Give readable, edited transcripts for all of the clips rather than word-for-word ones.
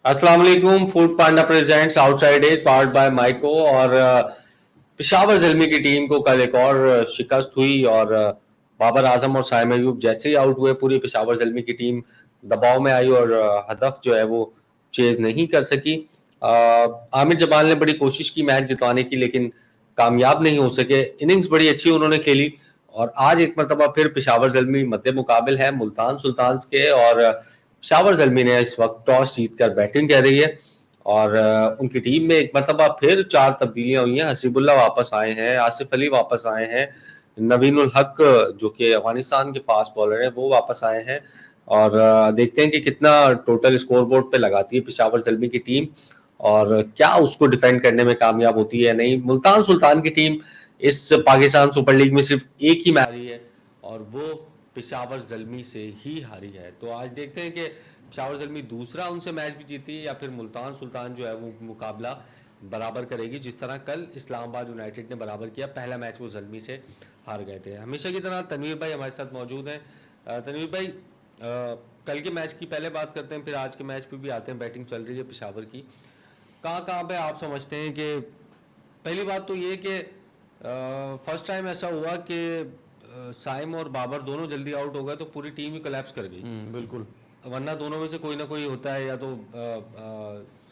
अस्सलाम वालेकुम। Foodpanda presents outside edge powered by Myco. और पेशावर ज़ल्मी की टीम को कल एक और शिकस्त हुई और बाबर आजम और साइम अयूब जैसे ही आउट हुए पूरी पेशावर ज़ल्मी की टीम दबाव में आई और हदफ जो है वो चेज नहीं कर सकी। आमिर जमाल ने बड़ी कोशिश की मैच जितवाने की, लेकिन कामयाब नहीं हो सके। इनिंग्स बड़ी अच्छी उन्होंने खेली और आज एक मरतबा फिर पेशावर ज़ल्मी मद्दे मुकाबिल है मुल्तान सुल्तान्स के। और पेशावर ज़ल्मी ने इस वक्त टॉस जीतकर बैटिंग कर रही है और उनकी टीम में एक मरतबा फिर 4 तब्दीलियां हुई हैं। हसीबुल्लाह वापस आए हैं, आसिफ अली वापस आए हैं, नवीनुल हक जो कि अफगानिस्तान के फास्ट बॉलर हैं वो वापस आए हैं। और देखते हैं कि कितना टोटल स्कोर बोर्ड पे लगाती है पेशावर ज़ल्मी की टीम और क्या उसको डिफेंड करने में कामयाब होती है नहीं। मुल्तान सुल्तान की टीम इस पाकिस्तान सुपर लीग में सिर्फ एक ही मैच हारी है और वो पेशावर ज़ल्मी से ही हारी है। तो आज देखते हैं कि पेशावर ज़ल्मी दूसरा उनसे मैच भी जीती है या फिर मुल्तान सुल्तान जो है वो मुकाबला बराबर करेगी, जिस तरह कल इस्लामाबाद यूनाइटेड ने बराबर किया। पहला मैच वो ज़ल्मी से हार गए थे। हमेशा की तरह तनवीर भाई हमारे साथ मौजूद हैं। तनवीर भाई, कल के मैच की पहले बात करते हैं, फिर आज के मैच पे भी आते हैं। बैटिंग चल रही है पेशावर की, कहाँ कहाँ पे आप समझते हैं कि पहली बात तो ये कि फर्स्ट टाइम ऐसा हुआ कि साइम और बाबर दोनों जल्दी आउट हो गए तो पूरी टीम ही कोलैप्स कर गई। बिल्कुल। वरना दोनों में से कोई ना कोई होता है, या तो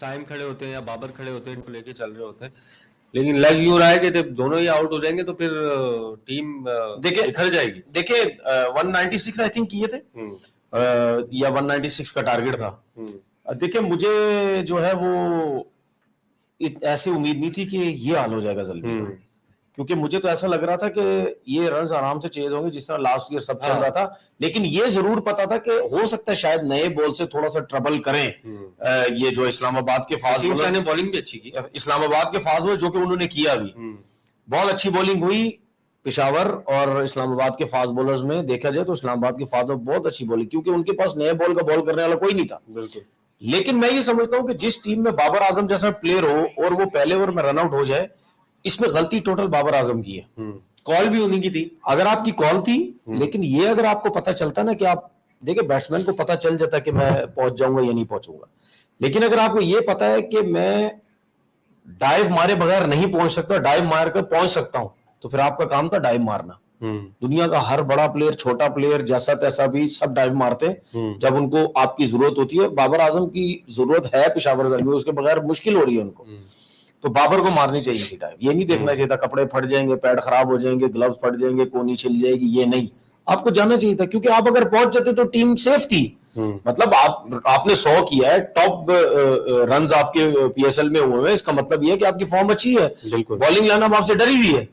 साइम खड़े होते हैं या बाबर खड़े होते हैं, लेके चल रहे होते हैं। लेकिन लग यूं रहा है कि जब दोनों ही आउट हो जाएंगे तो फिर टीम देखिए बिखर जाएगी। देखिए 196 आई थिंक किए थे या 196 का टारगेट था। देखिए मुझे जो है वो ऐसी उम्मीद नहीं थी कि ये हाल हो जाएगा जल्दी का, क्योंकि मुझे तो ऐसा लग रहा था कि ये रन्स आराम से चेज होंगे जिस तरह लास्ट ईयर सब चल रहा था। लेकिन ये जरूर पता था कि हो सकता है शायद नए बॉल से थोड़ा सा ट्रबल करें ये जो इस्लामाबाद के फास्ट बॉलर ने बॉलिंग भी अच्छी की, इस्लामाबाद के फास्ट बॉलर जो कि उन्होंने किया भी बहुत अच्छी बॉलिंग हुई। पेशावर और इस्लामाबाद के फास्ट बॉलर्स में देखा जाए तो इस्लामाबाद के फास्ट बॉलर बहुत अच्छी बॉलिंग, क्योंकि उनके पास नए बॉल का बॉल करने वाला कोई नहीं था। बिल्कुल। लेकिन मैं ये समझता हूं कि जिस टीम में बाबर आजम जैसा प्लेयर हो और वो पहले ओवर में रन आउट हो जाए, इसमें गलती टोटल बाबर आजम की है। कॉल भी उन्हीं की थी। अगर आपकी कॉल थी, लेकिन ये अगर आपको पता चलता ना कि आप देखिए बैट्समैन को पता चल जाता कि मैं पहुंच जाऊंगा या नहीं पहुंचूंगा, लेकिन अगर आपको ये पता है कि मैं डाइव मारे बगैर नहीं पहुंच सकता, डाइव मारकर पहुंच सकता हूं, तो फिर आपका काम था डाइव मारना। दुनिया का हर बड़ा प्लेयर छोटा प्लेयर जैसा तैसा भी सब डाइव मारते हैं जब उनको आपकी जरूरत होती है। बाबर आजम की जरूरत है पेशावर ज़ल्मी, उसके बगैर मुश्किल हो रही है उनको, तो बाबर को मारनी चाहिए थी डाइव। ये नहीं देखना चाहिए था कपड़े फट जाएंगे, पैड खराब हो जाएंगे, ग्लव्स फट जाएंगे, कोनी छिल जाएगी, ये नहीं। आपको जाना चाहिए था, क्योंकि आप अगर पहुंच जाते तो टीम सेफ थी। मतलब आपने 100 किया है, टॉप रन्स आपके पीएसएल में हुए हैं, इसका मतलब ये है कि आपकी फॉर्म अच्छी है, बॉलिंग लाइनअप आपसे डरी हुई है।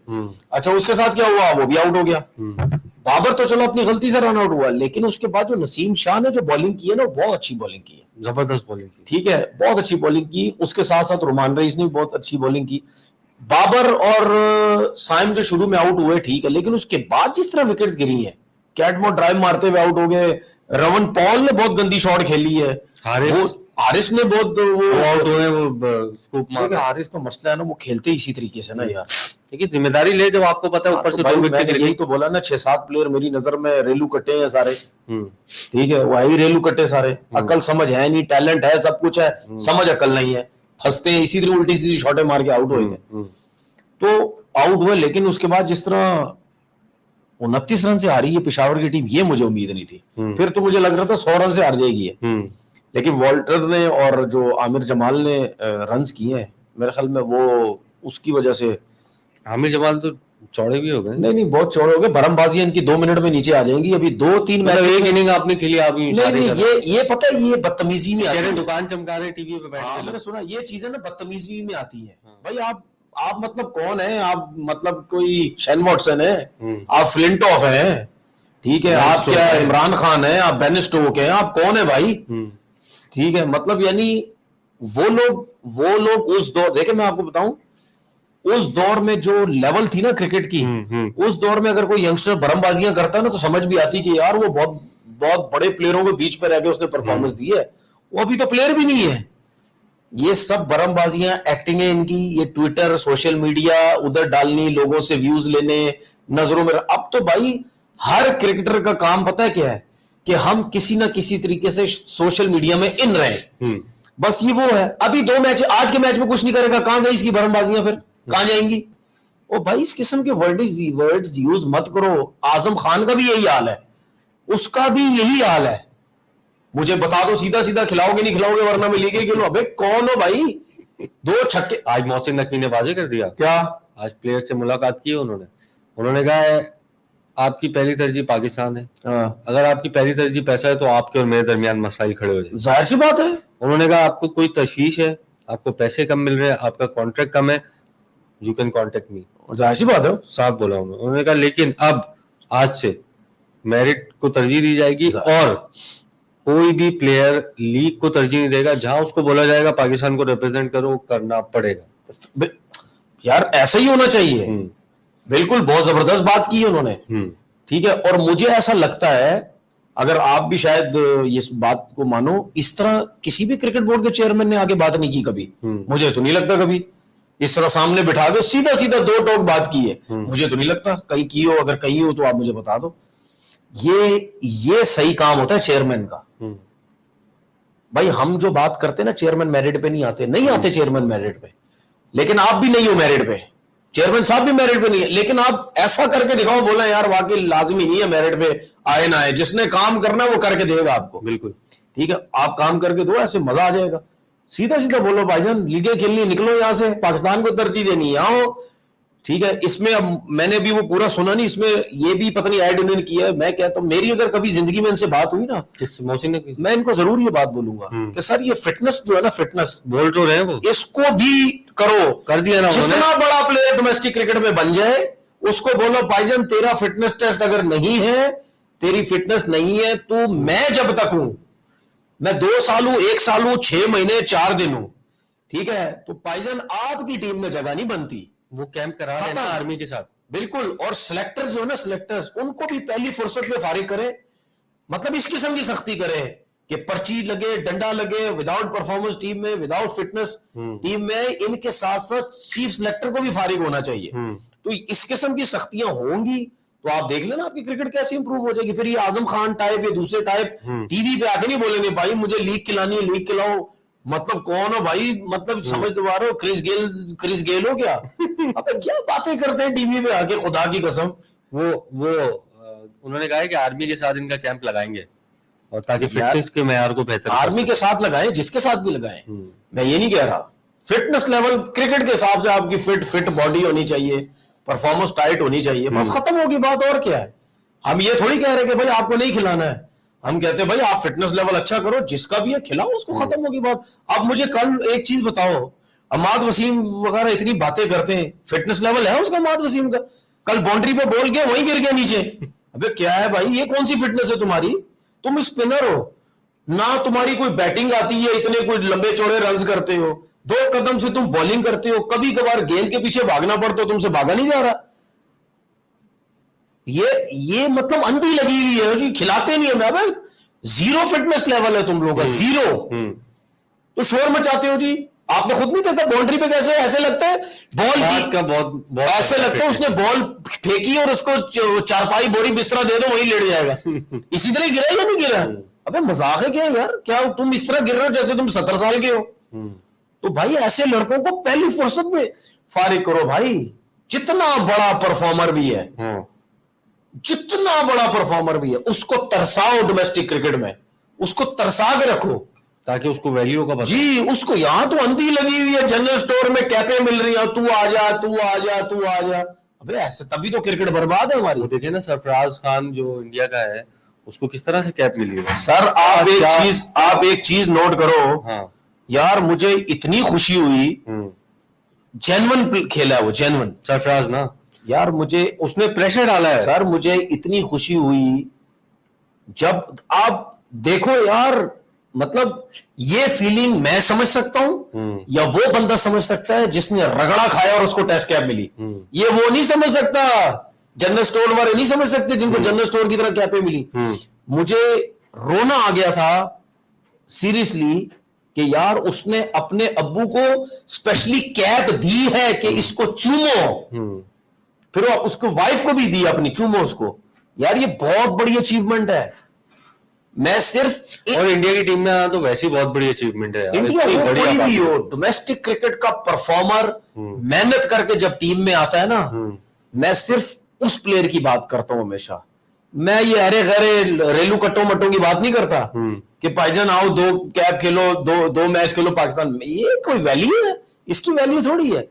अच्छा, उसके साथ क्या हुआ, वो भी आउट हो गया। बाबर तो चलो अपनी गलती से रन आउट हुआ, लेकिन उसके बाद जो नसीम शाह ने जो बॉलिंग की है ना, बहुत अच्छी बॉलिंग की है, जबरदस्त बॉलिंग की। ठीक है, बहुत अच्छी बॉलिंग की। उसके साथ साथ रुमान रईस ने बहुत अच्छी बॉलिंग की। बाबर और साइम जो शुरू में आउट हुए ठीक है, लेकिन उसके बाद जिस तरह विकेट्स गिरी हैं, कैटमो ड्राइव मारते हुए आउट हो गए, रवन पॉल ने बहुत गंदी शॉट खेली है, हारिस ने बहुत वो आउट हुए, वो स्कूप मार। हारिस तो मसला है ना, वो खेलते इसी तरीके से ना यार, देखिए जिम्मेदारी ले जब आपको पता है ऊपर से। तो मैंने यही तो बोला ना, 6-7 प्लेयर मेरी नजर में रेलू कट्टे हैं सारे, ठीक है, वही रेलू कट्टे सारे। अकल समझ है नहीं, टैलेंट है, सब कुछ है, समझ अकल नहीं है, फंसते हैं इसी तरह उल्टी सीधी शॉटें मार के आउट हुए थे। तो आउट हुए, लेकिन उसके बाद जिस तरह 29 रन से हारी है पेशावर की टीम, ये मुझे उम्मीद नहीं थी। फिर तो मुझे लग रहा था 100 रन से हार जाएगी है, लेकिन वॉल्टर ने और जो आमिर जमाल ने रन्स किए हैं, मेरे ख्याल में वो उसकी वजह से। आमिर जमाल तो चौड़े भी हो गए। नहीं, बहुत चौड़े हो गए, भरमबाजी इनकी 2 मिनट में नीचे आ जाएंगी। अभी 2-3 मैच, एक इनिंग आपने खेली, आप ये पता है, ये बदतमीजी में आती है। दुकान चमका रहे टीवी पे बैठ के, मैंने सुना ये चीजें ना बदतमीजी में आती है। भाई आप मतलब कौन है आप, मतलब कोई शेन वॉटसन है, आप फ्लिंटॉफ हैं, ठीक है, आप क्या इमरान खान है, आप बेन स्टोक हैं, आप कौन है भाई, ठीक है। मतलब यानी वो लोग उस दौर, देखे मैं आपको बताऊं, उस दौर में जो लेवल थी ना क्रिकेट की, उस दौर में अगर कोई यंगस्टर बरमबाजियां करता है ना, तो समझ भी आती कि यार वो बहुत बहुत बड़े प्लेयरों के बीच में रह के उसने परफॉर्मेंस दी है। वो अभी तो प्लेयर भी नहीं है। ये सब बरमबाजियां, एक्टिंग है इनकी, ये ट्विटर सोशल मीडिया उधर डालनी, लोगों से व्यूज लेने, नजरों में। अब तो भाई हर क्रिकेटर का काम पता है क्या है, कि हम किसी ना किसी तरीके से सोशल मीडिया में इन रहे। बस ये वो है। अभी 2 मैच, आज के मैच में कुछ नहीं करेगा, कहां गई इसकी भरमबाजियां, फिर कहां जाएंगी? ओ भाई, इस किस्म के वर्ड्स यूज मत करो। आजम खान का भी यही हाल है, उसका भी यही हाल है। मुझे बता दो सीधा सीधा, खिलाओगे नहीं खिलाओगे, वरना मैं लीगे क्यों? अबे कौन हो भाई? 2 छक्के। आज मोहसिन नकवी ने वाजे कर दिया। क्या? आज प्लेयर से मुलाकात की उन्होंने कहा है आपकी पहली तरजीह पाकिस्तान है। हाँ। अगर आपकी पहली तरजीह पैसा है तो आपके और मेरे दरमियान मसाइल खड़े हो जाए। जाहिर सी बात है। उन्होंने कहा आपको कोई तशवीश है, आपको पैसे कम मिल रहे हैं, आपका कॉन्ट्रैक्ट कम है, यू कैन कॉन्टेक्ट मी। जाहिर सी बात है, साफ बोला उन्होंने कहा लेकिन अब आज से मेरिट को तरजीह दी जाएगी और कोई भी प्लेयर लीग को तरजीह नहीं देगा। जहां उसको बोला जाएगा पाकिस्तान को रिप्रेजेंट करो, करना पड़ेगा। यार ऐसा ही होना चाहिए। बिल्कुल, बहुत जबरदस्त बात की है उन्होंने। ठीक है, और मुझे ऐसा लगता है, अगर आप भी शायद इस बात को मानो, इस तरह किसी भी क्रिकेट बोर्ड के चेयरमैन ने आगे बात नहीं की कभी। मुझे तो नहीं लगता कभी इस तरह सामने बिठा के सीधा सीधा 2 टोक बात की है। मुझे तो नहीं लगता कहीं की हो। अगर कहीं हो तो आप मुझे बता दो। ये सही काम होता है चेयरमैन का। भाई हम जो बात करते हैं ना, चेयरमैन मेरिट पे नहीं आते चेयरमैन मेरिट पे। लेकिन आप भी नहीं हो मेरिट पे, चेयरमैन साहब भी मेरिट पे नहीं है, लेकिन आप ऐसा करके दिखाओ, बोला यार वाकई लाजमी नहीं है मेरिट पे आए ना आए, जिसने काम करना है वो करके देगा आपको। बिल्कुल ठीक है, आप काम करके दो, ऐसे मजा आ जाएगा। सीधा सीधा बोलो भाईजान, लीगें खेलनी, निकलो यहां से, पाकिस्तान को तरजीह देनी, यहाँ हो। ठीक है, इसमें अब मैंने भी वो पूरा सुना नहीं, इसमें ये भी पता नहीं ऐड इन्होंने किया है। मैं कहता हूं मेरी अगर कभी जिंदगी में इनसे बात हुई ना, मैं इनको जरूर ये बात बोलूंगा कि सर ये फिटनेस जो है ना, फिटनेस बोल तो रहे हैं वो, इसको भी करो। कर दिया ना उन्होंने। जितना बड़ा प्लेयर डोमेस्टिक क्रिकेट में बन जाए, उसको बोलो भाईजान तेरा फिटनेस टेस्ट अगर नहीं है, तेरी फिटनेस नहीं है, तो मैं जब तक हूं, मैं 2 साल हूं, 1 साल हूं, 6 महीने 4 दिन हूं, ठीक है, तो भाईजान आपकी टीम में जगह नहीं बनती। वो कैंप करा रहे हैं ना आर्मी के साथ। बिल्कुल, और सिलेक्टर्स जो है ना, सिलेक्टर्स उनको भी पहली फुर्सत में फारिग करें। मतलब इस किस्म की सख्ती करें कि पर्ची लगे, डंडा लगे, विदाउट परफॉर्मेंस टीम में, विदाउट फिटनेस टीम में, इनके साथ साथ चीफ सिलेक्टर को भी फारिग होना चाहिए। तो इस किस्म की सख्तियां होंगी तो आप देख लेना आपकी क्रिकेट कैसे इंप्रूव हो जाएगी। फिर ये आजम खान टाइप या दूसरे टाइप टीवी पे आके नहीं बोलेंगे भाई मुझे लीग खिलानी है, लीग खिलाओ। मतलब कौन हो भाई? मतलब समझ तो पा रहे हो, क्रिस गेल हो क्या? अबे क्या बातें करते हैं टीवी पे आके, खुदा की कसम। वो उन्होंने कहा है कि आर्मी के साथ इनका कैंप लगाएंगे और ताकि फिटनेस के मेयार को बेहतर, आर्मी के साथ लगाएं, जिसके साथ भी लगाएं, मैं ये नहीं कह रहा। फिटनेस लेवल क्रिकेट के हिसाब से आपकी फिट बॉडी होनी चाहिए, परफॉर्मेंस टाइट होनी चाहिए, बस खत्म होगी बात। और क्या है? हम ये थोड़ी कह रहे कि भाई आपको नहीं खिलाना है, हम कहते हैं भाई आप फिटनेस लेवल अच्छा करो, जिसका भी है खिलाओ उसको, खत्म होगी बात। अब मुझे कल एक चीज बताओ, अमाद वसीम वगैरह इतनी बातें करते हैं, फिटनेस लेवल है उसका अमाद वसीम का? कल बाउंड्री पे बॉल गया, वहीं गिर गया नीचे। अबे क्या है भाई, ये कौन सी फिटनेस है तुम्हारी? तुम स्पिनर हो ना, तुम्हारी कोई बैटिंग आती है, इतने कोई लंबे चौड़े रन्स करते हो, 2 कदम से तुम बॉलिंग करते हो, कभी कभार गेंद के पीछे भागना पड़ता हो, तुमसे भागा नहीं जा रहा। ये मतलब अंधी लगी हुई है जी, खिलाते नहीं है। भाई जीरो फिटनेस लेवल है तुम लोगों का, जीरो। तो शोर मचाते हो जी। आपने खुद नहीं देखा बाउंड्री पे कैसे ऐसे लगता है बॉल का बहुत ऐसे लगता है उसने बॉल फेंकी और उसको चारपाई बोरी बिस्तरा दे दो, वही लेट जाएगा। इसी तरह गिरा या नहीं गिरा? अबे मजाक है क्या यार? क्या तुम इस तरह गिर रहे हो जैसे तुम 17 साल के हो? तो भाई ऐसे लड़कों को पहली फुर्सत में फारिग करो भाई। जितना बड़ा परफॉर्मर भी है, जितना बड़ा परफॉर्मर भी है, उसको तरसाओ डोमेस्टिक क्रिकेट में, उसको तरसा के रखो ताकि उसको वैल्यू का जी। उसको यहां तो अंधी लगी हुई है, जनरल स्टोर में कैपें मिल रही है, तू आ जा तू आ जा तू आ जा। अबे ऐसे तभी तो क्रिकेट बर्बाद है हमारी। देखिए ना सरफराज खान जो इंडिया का है, उसको किस तरह से कैप मिली है। सर आप एक चीज नोट करो। हाँ। यार मुझे इतनी खुशी हुई, जेन्युइन खेला है वो, जेन्युइन सरफराज ना यार, मुझे उसने प्रेशर डाला है। सर मुझे इतनी खुशी हुई जब आप देखो यार, मतलब ये फीलिंग मैं समझ सकता हूं या वो बंदा समझ सकता है जिसने रगड़ा खाया और उसको टेस्ट कैप मिली। ये वो नहीं समझ सकता, जनरल स्टोर वाले नहीं समझ सकते जिनको जनरल स्टोर की तरह कैपें मिली। मुझे रोना आ गया था सीरियसली कि यार उसने अपने अब्बू को स्पेशली कैप दी है कि इसको चूमो, फिर उसको वाइफ को भी दी अपनी, चूमो उसको। यार ये बहुत बड़ी अचीवमेंट है। मैं सिर्फ और इंडिया की टीम में आना तो वैसे ही बहुत बड़ी अचीवमेंट है यार। इंडिया इतनी हो बड़ी कोई भी आबादी। हो, डोमेस्टिक क्रिकेट का परफॉर्मर मेहनत करके जब टीम में आता है ना, मैं सिर्फ उस प्लेयर की बात करता हूं हमेशा। मैं ये अरे गरे रेलू कट्टो मट्टों की बात नहीं करता कि भाईजान आओ 2 कैप खेलो, 2 मैच खेलो पाकिस्तान में, ये कोई वैल्यू है? इसकी वैल्यू थोड़ी है।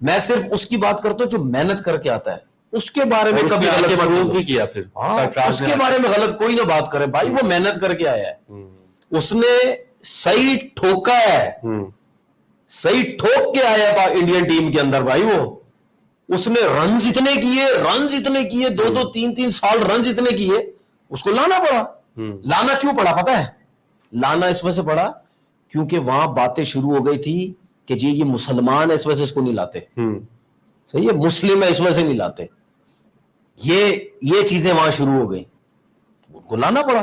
मैं सिर्फ उसकी बात करता हूं जो मेहनत करके आता है, उसके बारे में कभी गलत मत प्रूव बोलो। भी किया फिर उसके बारे में गलत कोई ना बात करे भाई, वो मेहनत करके आया है, उसने सही ठोका है, सही ठोक के आया इंडियन टीम के अंदर भाई। वो उसने रन्स इतने किए 2-2 3-3 साल रन्स इतने किए, उसको लाना पड़ा। लाना क्यों पड़ा पता है? लाना इस वजह से पड़ा क्योंकि वहां बातें शुरू हो गई थी कि जी ये मुसलमान है इस वजह से इसको नहीं लाते, सही है, मुस्लिम है इस वजह से नहीं लाते, ये चीजें वहां शुरू हो गई, उनको लाना पड़ा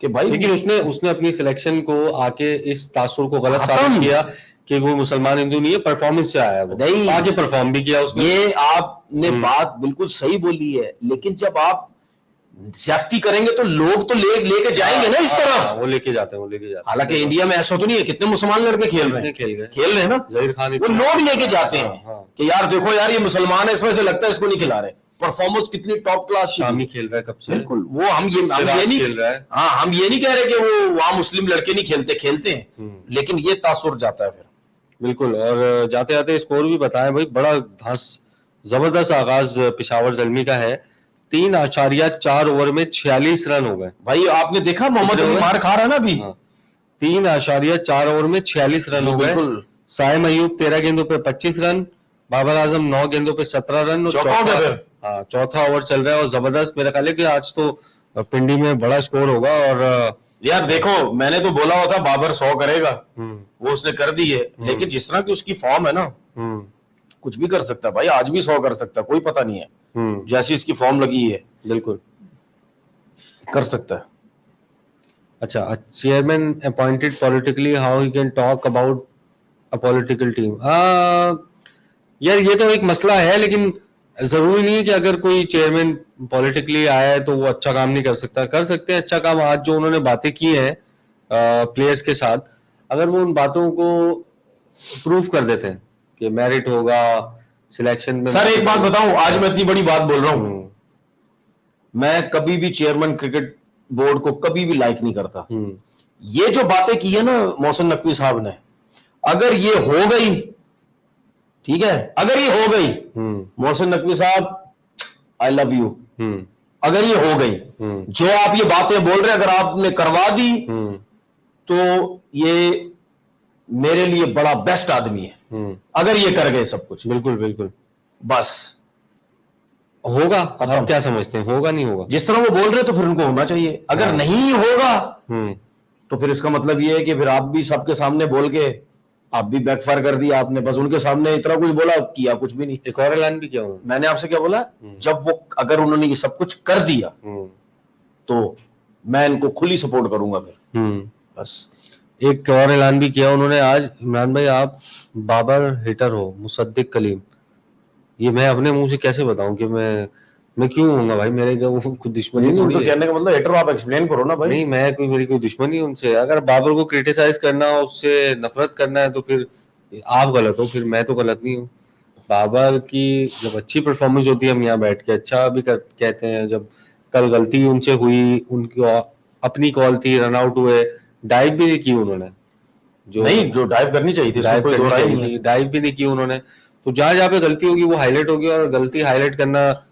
कि भाई। लेकिन उसने अपनी सिलेक्शन को आके इस तासुर को गलत साबित किया कि वो मुसलमान हिंदू नहीं है, परफॉर्मेंस से आया, वो आगे परफॉर्म भी किया उसने। ये आपने बात बिल्कुल सही बोली है, लेकिन जब आप ज्यादती करेंगे तो लोग तो लेके जाएंगे ना इस तरफ। वो लेके जाते हैं। हालांकि इंडिया में ऐसा तो नहीं है, कितने मुसलमान लड़के खेल रहे हैं ना, जहीर खान, वो लोग लेके जाते हैं कि यार देखो यार ये मुसलमान है इस वजह से लगता है इसको नहीं खिला रहे, परफॉर्मेंस कितनी टॉप क्लास। शामी खेल रहा है कब से, बिल्कुल। वो हम ये नहीं खेल रहा है, हाँ हम ये नहीं कह रहे कि वो वहां मुस्लिम लड़के नहीं खेलते हैं, लेकिन ये तासुर जाता है फिर। बिल्कुल। और जाते जाते स्कोर भी बताएं भाई, बड़ा जबरदस्त आगाज पेशावर ज़ल्मी का है। 3.4 ओवर में 46 रन हो गए भाई। आपने देखा मोहम्मद अली मार खा रहा है ना अभी। 3.4 ओवर में 46 रन हो गए। साइम अयूब 13 गेंदों पे 25 रन, बाबर आजम 9 गेंदों पे 17 रन, और चौथा ओवर चल रहा है। और जबरदस्त, मेरा ख्याल है कि आज तो पिंडी में बड़ा स्कोर होगा। और यार देखो, मैंने तो बोला हुआ था बाबर 100 करेगा, वो उसने कर दी है, लेकिन जिस तरह की उसकी फॉर्म है ना, कुछ भी कर सकता है भाई, आज भी 100 कर सकता है, कोई पता नहीं है। जैसी इसकी फॉर्म लगी है, बिल्कुल कर सकता है। अच्छा, chairman appointed politically, how he can talk about a political team. यार ये तो एक मसला है, लेकिन जरूरी नहीं है कि अगर कोई चेयरमैन पॉलिटिकली आया है तो वो अच्छा काम नहीं कर सकता। कर सकते हैं अच्छा काम। आज जो उन्होंने बातें की हैं प्लेयर्स के साथ, अगर वो उन बातों को प्रूफ कर देते हैं कि मेरिट होगा सिलेक्शन में। सर एक बात बताऊं, आज मैं इतनी बड़ी बात बोल रहा हूं, मैं कभी भी चेयरमैन क्रिकेट बोर्ड को कभी भी लाइक नहीं करता। ये जो बातें की है ना मोहसिन नकवी साहब ने, अगर ये हो गई, ठीक है, अगर ये हो गई, मोहसिन नकवी साहब आई लव यू, अगर ये हो गई, जो आप ये बातें बोल रहे हैं अगर आपने करवा दी तो ये मेरे लिए बड़ा बेस्ट आदमी है, अगर ये कर गए सब कुछ। बिल्कुल बिल्कुल। बस होगा। आप क्या समझते हैं, होगा नहीं होगा? जिस तरह वो बोल रहे तो फिर उनको होना चाहिए। अगर नहीं होगा तो फिर इसका मतलब ये है कि फिर आप भी सबके सामने बोल के आप भी बैकफायर कर दिया आपने। बस उनके सामने इतना कुछ बोला, किया कुछ भी नहीं। एक और ऐलान भी किया उन्होंने। मैंने आपसे क्या बोला, जब वो अगर उन्होंने ये सब कुछ कर दिया तो मैं इनको खुली सपोर्ट करूंगा फिर। बस एक और ऐलान भी किया उन्होंने आज, इमरान भाई आप बाबर हिटर हो, मुसद्दिक कलीम। ये मैं अपने मुंह से कैसे बताऊं कि मैं क्यों होऊंगा भाई, मेरे क्या वो कोई दुश्मनी नहीं, तो कहने का मतलब हिटर आप एक्सप्लेन करो ना भाई। नहीं, मैं मेरी कोई दुश्मनी उनसे। अगर बाबर को क्रिटिसाइज करना हो, उससे नफरत करना है तो फिर आप गलत हो, फिर मैं तो गलत नहीं हूँ। बाबर की जब अच्छी परफॉर्मेंस होती है हम यहाँ बैठ के अच्छा भी कहते हैं। जब कल गलती उनसे हुई, उनकी अपनी कॉल थी, रन आउट हुए, डाइव भी नहीं की उन्होंने, जो डाइव करनी चाहिए थी, डाइव भी नहीं की उन्होंने। तो जहां पे गलती होगी वो हाईलाइट होगी, और गलती हाईलाइट करना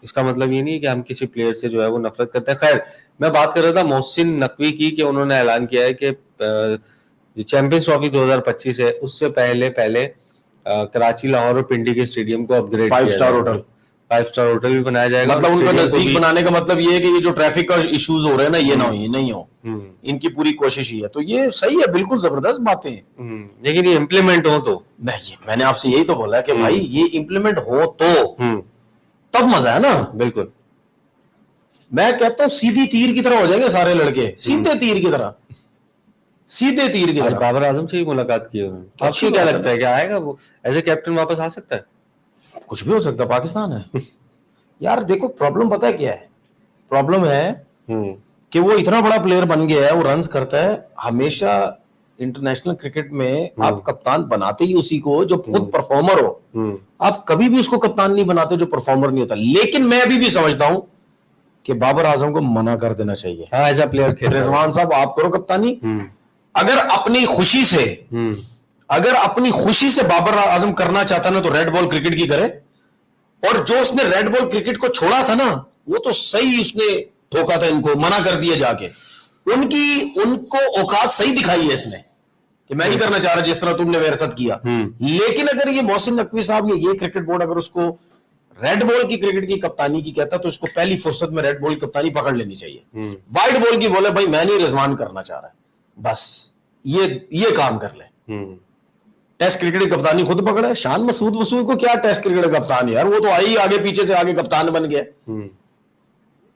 इसका मतलब ये नहीं कि हम किसी प्लेयर से जो है वो नफरत करते हैं। खैर, मैं बात कर रहा था मोहसिन नकवी की कि उन्होंने ऐलान किया है कि जो चैंपियंस ट्रॉफी 2025 है उससे पहले कराची, लाहौर और पिंडी के स्टेडियम को अपग्रेड 5 स्टार होटल भी बनाया जाएगा। मतलब उनका नजदीक बनाने का मतलब ये है कि ये जो ट्रैफिक का इश्यूज हो रहे हैं ना, ये नहीं हो, इनकी पूरी कोशिश ही है। तो ये सही है, बिल्कुल जबरदस्त बातें हैं, लेकिन ये इम्प्लीमेंट हो तो मैंने आपसे यही तो बोला कि भाई ये इम्प्लीमेंट हो तो तब मजा है ना। बिल्कुल, मैं कहता हूं सीधी तीर की तरह हो जाएंगे सारे लड़के, सीधे तीर की तरह, सीधे तीर की तरह। बाबर आजम से ही मुलाकात की उन्होंने। आपको क्या लगता है कि आएगा वो एज ए कैप्टन वापस आ सकता है? कुछ भी हो सकता है, पाकिस्तान है यार। देखो प्रॉब्लम पता है क्या है, प्रॉब्लम है कि वो इतना बड़ा प्लेयर बन गया है, वो रन्स करता है हमेशा। इंटरनेशनल क्रिकेट में आप कप्तान बनाते ही उसी को जो खुद परफॉर्मर हो। आप कभी भी उसको कप्तान नहीं बनाते जो परफॉर्मर नहीं होता। लेकिन मैं अभी भी समझता हूं कि बाबर आजम को मना कर देना चाहिए। हाँ, एज अ प्लेयर खेल रिजवान साहब आप करो कप्तानी। अगर अपनी खुशी से बाबर आजम करना चाहता ना तो रेड बॉल क्रिकेट की करे। और जो उसने रेड बॉल क्रिकेट को छोड़ा था ना, वो तो सही उसने ठोका था, इनको मना कर दिया जाके। उनको औकात सही दिखाई है इसने कि मैं नहीं करना चाह रहा जिस तरह तुमने मेरे साथ किया। लेकिन अगर ये मोहसिन नकवी साहब ये क्रिकेट बोर्ड अगर उसको रेड बॉल की क्रिकेट की कप्तानी की कहता तो इसको पहली फुर्सत में रेड बॉल की कप्तानी पकड़ लेनी चाहिए। वाइट बॉल की बोले भाई मैं नहीं रिजवान करना चाह रहा, बस ये काम कर ले। टेस्ट क्रिकेट की कप्तानी खुद पकड़े। शान मसूद को क्या टेस्ट क्रिकेट का कप्तान यार, वो तो आई आगे पीछे से आगे कप्तान बन गया।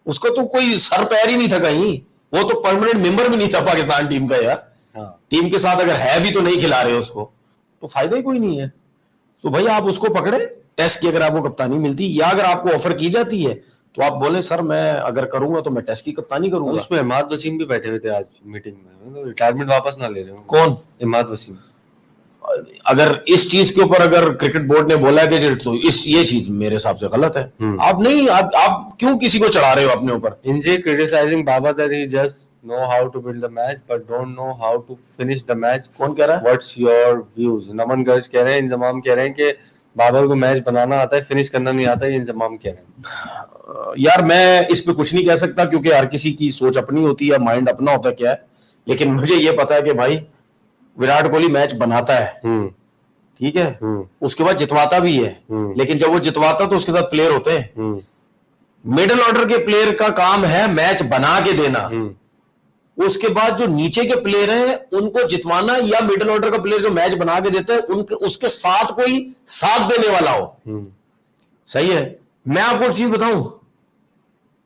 उसको तो कोई सर पैर ही नहीं था कहीं, वो तो परमानेंट मेंबर भी नहीं था पाकिस्तान टीम का यार। टीम के साथ अगर है भी तो नहीं खिला रहे उसको, तो फायदा ही कोई नहीं है। तो भाई आप उसको पकड़े, टेस्ट की अगर आपको कप्तानी मिलती या अगर आपको ऑफर की जाती है तो आप बोले सर मैं अगर करूंगा तो मैं टेस्ट की कप्तानी करूंगा। उसमें इमाद वसीम भी बैठे हुए थे आज मीटिंग में, तो रिटायरमेंट वापस ना ले रहे हो। कौन? इमाद वसीम। अगर इस चीज के ऊपर अगर क्रिकेट बोर्ड ने बोला कि तो ये चीज मेरे हिसाब से गलत है। आप क्यों किसी को चढ़ा रहे हो अपने ऊपर? इनसे criticising Babar that he just know how to build the match but don't know how to finish the match. कौन कह रहा है? What's your views? नमन गर्ज कह रहे हैं, इंजमाम कह रहे हैं कि बाबर को मैच बनाना आता है, फिनिश करना नहीं आता। ये इंजमाम कह रहे हैं। यार मैं इस पे कुछ नहीं कह सकता क्योंकि हर किसी की सोच अपनी होती है, माइंड अपना होता है क्या है। लेकिन मुझे ये पता है कि भाई विराट कोहली मैच बनाता है, ठीक है, उसके बाद जितवाता भी है। लेकिन जब वो जितवाता तो उसके साथ प्लेयर होते हैं। मिडिल ऑर्डर के प्लेयर का काम है मैच बना के देना। उसके बाद जो नीचे के प्लेयर हैं उनको जितवाना, या मिडिल ऑर्डर का प्लेयर जो मैच बना के देता है उसके साथ कोई साथ देने वाला हो। सही है। मैं आपको एक चीज बताऊं,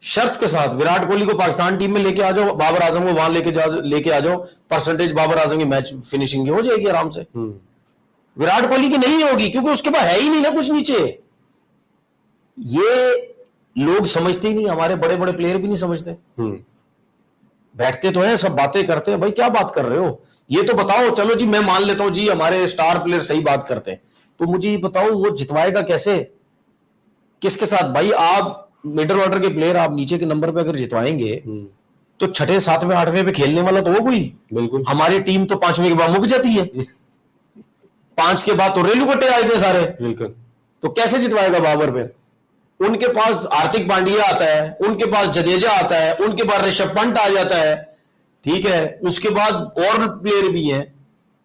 शर्त के साथ विराट कोहली को पाकिस्तान टीम में लेके आ जाओ, बाबर आजम को वहां लेके आ जाओ, परसेंटेज बाबर आजम की मैच फिनिशिंग की हो जाएगी आराम से। विराट कोहली की नहीं होगी क्योंकि उसके पास है ही नहीं ना कुछ नीचे। ये लोग समझते ही नहीं, हमारे बड़े बड़े प्लेयर भी नहीं समझते। बैठते तो हैं, सब बातें करते हैं, भाई क्या बात कर रहे हो, ये तो बताओ। चलो जी मैं मान लेता हूं जी हमारे स्टार प्लेयर सही बात करते हैं, तो मुझे ये बताओ वो जितवाएगा कैसे, किसके साथ? भाई आप मिडिल ऑर्डर के प्लेयर आप नीचे के नंबर पे अगर जितवाएंगे तो छठे सातवें आठवें पे खेलने वाला तो हो कोई। बिल्कुल। हमारी टीम तो पांचवें के बाद मुक जाती है। 5 के बाद तो रेलू कट्टे आए थे सारे। बिल्कुल। तो कैसे जितवाएगा बाबर? फिर उनके पास हार्दिक पांड्या आता है, उनके पास जडेजा आता है, उनके पास ऋषभ पंत आ जाता है, ठीक है, उसके बाद और प्लेयर भी हैं,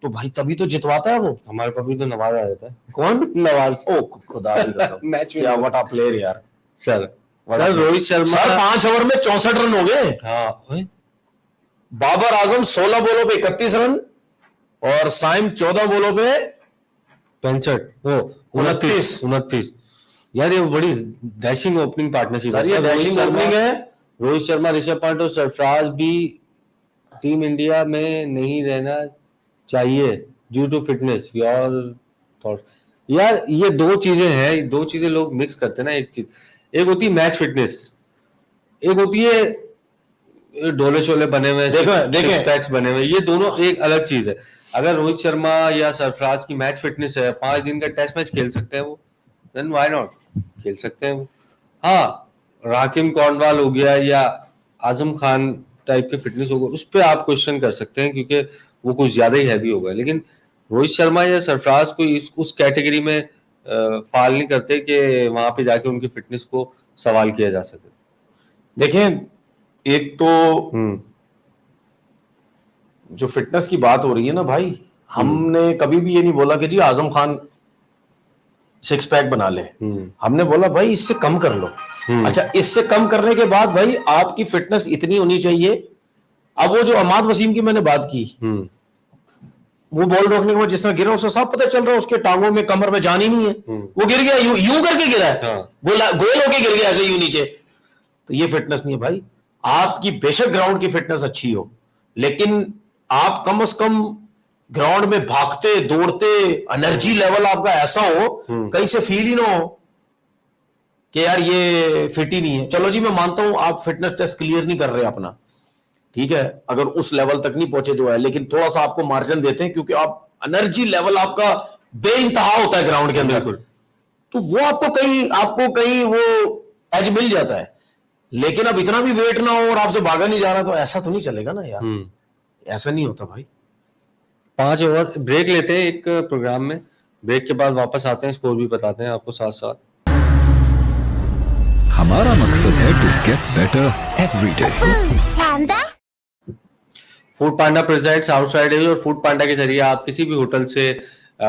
तो भाई तभी तो जितवाता है वो। हमारे पास भी तो नवाज आ जाता है। कौन? नवाज। ओ खुदा की कसम, मैच में क्या व्हाट अ प्लेयर यार। सर रोहित शर्मा 5 ओवर में 64 रन हो गए। हाँ। बाबर आजम 16 बॉलों पे 31 रन और साइम 14 बॉलों पे 29। यार ये बड़ी डैशिंग ओपनिंग पार्टनरशिप है। ये डैशिंग ओपनिंग है। रोहित शर्मा, ऋषभ पंत और सरफराज भी टीम इंडिया में नहीं रहना चाहिए due to fitness. Your thought? यार ये दो चीजें हैं, दो चीजें लोग मिक्स करते हैं ना। एक चीज, एक होती है मैच फिटनेस, एक होती है डोले शोले बने हुए, सिक्स पैक्स बने हुए। ये दोनों एक अलग चीज है। अगर रोहित शर्मा या सरफराज की मैच फिटनेस है, 5 दिन का टेस्ट मैच खेल सकते हैं वो, देन व्हाई नॉट, खेल सकते हैं वो। हाँ, राकिम कॉर्नवाल हो गया या आजम खान टाइप के फिटनेस होगा, उस पर आप क्वेश्चन कर सकते हैं क्योंकि वो कुछ ज्यादा ही हैवी होगा। लेकिन रोहित शर्मा या सरफराज को उस कैटेगरी में फाल नहीं करते कि वहां पे जाके उनकी फिटनेस को सवाल किया जा सके। देखें, एक तो जो फिटनेस की बात हो रही है ना भाई, हमने कभी भी ये नहीं बोला कि जी आजम खान 6 पैक बना ले। हमने बोला भाई इससे कम कर लो। अच्छा, इससे कम करने के बाद भाई आपकी फिटनेस इतनी होनी चाहिए। अब वो जो अमाद वसीम की मैंने बात की, वो बॉल रोकने के बाद जिस तरह गिरा, उससे साफ पता चल रहा है उसके टांगों में, कमर में जान ही नहीं है। वो गिर गया, यूं करके गिरा है। गोल होके गिर गया ऐसे यूं नीचे। तो ये फिटनेस नहीं है भाई। आपकी बेशक ग्राउंड की फिटनेस अच्छी हो, लेकिन आप कम से कम ग्राउंड में भागते दौड़ते एनर्जी लेवल आपका ऐसा हो, कहीं से फील ही ना हो कि यार ये फिट ही नहीं है। चलो जी मैं मानता हूं आप फिटनेस टेस्ट क्लियर नहीं कर रहे अपना, ठीक है, अगर उस लेवल तक नहीं पहुंचे जो है, लेकिन थोड़ा सा आपको मार्जिन देते हैं क्योंकि आप एनर्जी लेवल आपका बेइंतहा होता है ग्राउंड के अंदर, तो वो आपको कहीं वो एज मिल जाता है। लेकिन अब इतना भी वेट ना हो और आपसे भागा नहीं जा रहा, तो ऐसा तो नहीं चलेगा ना यार, ऐसा नहीं होता भाई। 5 ओवर ब्रेक लेते हैं एक प्रोग्राम में, ब्रेक के बाद वापस आते हैं, स्कोर भी बताते हैं आपको साथ साथ। हमारा मकसद है to get better every day. Foodpanda presents outside edge, और फूड पांडा के जरिए आप किसी भी होटल से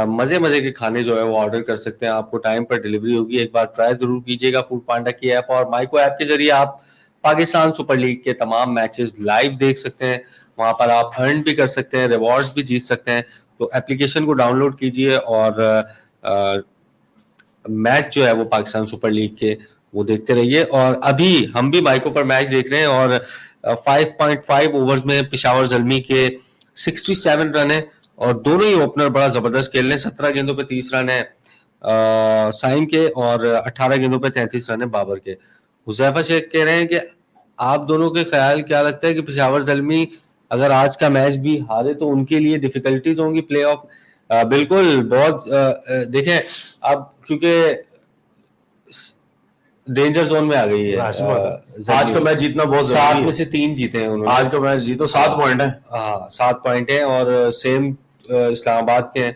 मजे मजे के खाने जो है वो ऑर्डर कर सकते हैं, आपको टाइम पर डिलीवरी होगी। एक बार ट्राई जरूर कीजिएगा फूड पांडा की ऐप, और माइको ऐप के जरिए आप पाकिस्तान सुपर लीग के तमाम मैचेस लाइव देख सकते हैं, वहां पर आप अर्न भी कर सकते हैं, रिवॉर्ड्स भी जीत सकते हैं। तो एप्लीकेशन को डाउनलोड कीजिए और मैच जो है वो पाकिस्तान सुपर लीग के वो देखते रहिए। और अभी हम भी माइको पर मैच देख रहे हैं, और 5.5 ओवर्स में पेशावर ज़ल्मी के 67 रन है, और दोनों ही ओपनर बड़ा जबरदस्त खेल रहे हैं। 17 गेंदों पे 30 रन है साइम के, और 18 गेंदों पे 33 रन है बाबर के। हुज़ैफा शेख कह रहे हैं कि आप दोनों के ख्याल क्या लगता है कि पेशावर ज़ल्मी अगर आज का मैच भी हारे तो उनके लिए डिफिकल्टीज होंगी प्ले ऑफ? बिल्कुल, बहुत देखें अब, क्योंकि डेंजर जोन में आ गई है। आज का मैच जीतना बहुत 7 में से 3 जीते हैं उन्होंने। आज का मैच जीतो, 7 पॉइंट है। हाँ, 7 पॉइंट है, और सेम इस्लामाबाद के हैं,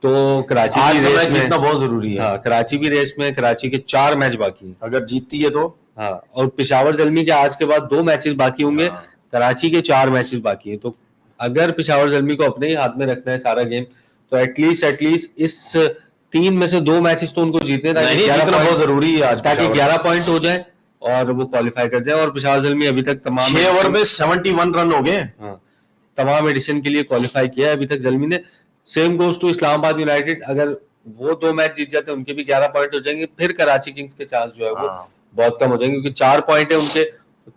तो कराची आज भी का रेस मैच में, जीतना बहुत जरूरी है। हाँ, कराची भी रेस में, कराची के 4 मैच बाकी हैं। अगर जीतती है तो, हाँ, और पेशावर ज़ल्मी के आज के बाद 2 मैचेस बाकी होंगे, कराची के 4 मैचेस बाकी हैं। तो अगर पेशावर ज़ल्मी को अपने ही हाथ में रखना है सारा गेम, तो एटलीस्ट इस 3 में से 2 मैचेस तो उनको जीतने, ताकि 11 बहुत जरूरी है आज, ताकि 11 पॉइंट हो जाए और वो क्वालिफाई कर जाए। और पेशावर ज़ल्मी अभी तक तमाम 6 ओवर में 71 रन हो गए। हाँ, तमाम एडिशन के लिए क्वालिफाई किया है अभी तक ज़ल्मी ने। Same goes to Islamabad United, अगर वो 2 मैच जीत जाते हैं उनके भी 11 पॉइंट हो जाएंगे, फिर कराची किंग्स के चांस जो है वो बहुत कम हो जाएंगे, क्योंकि 4 पॉइंट है उनके,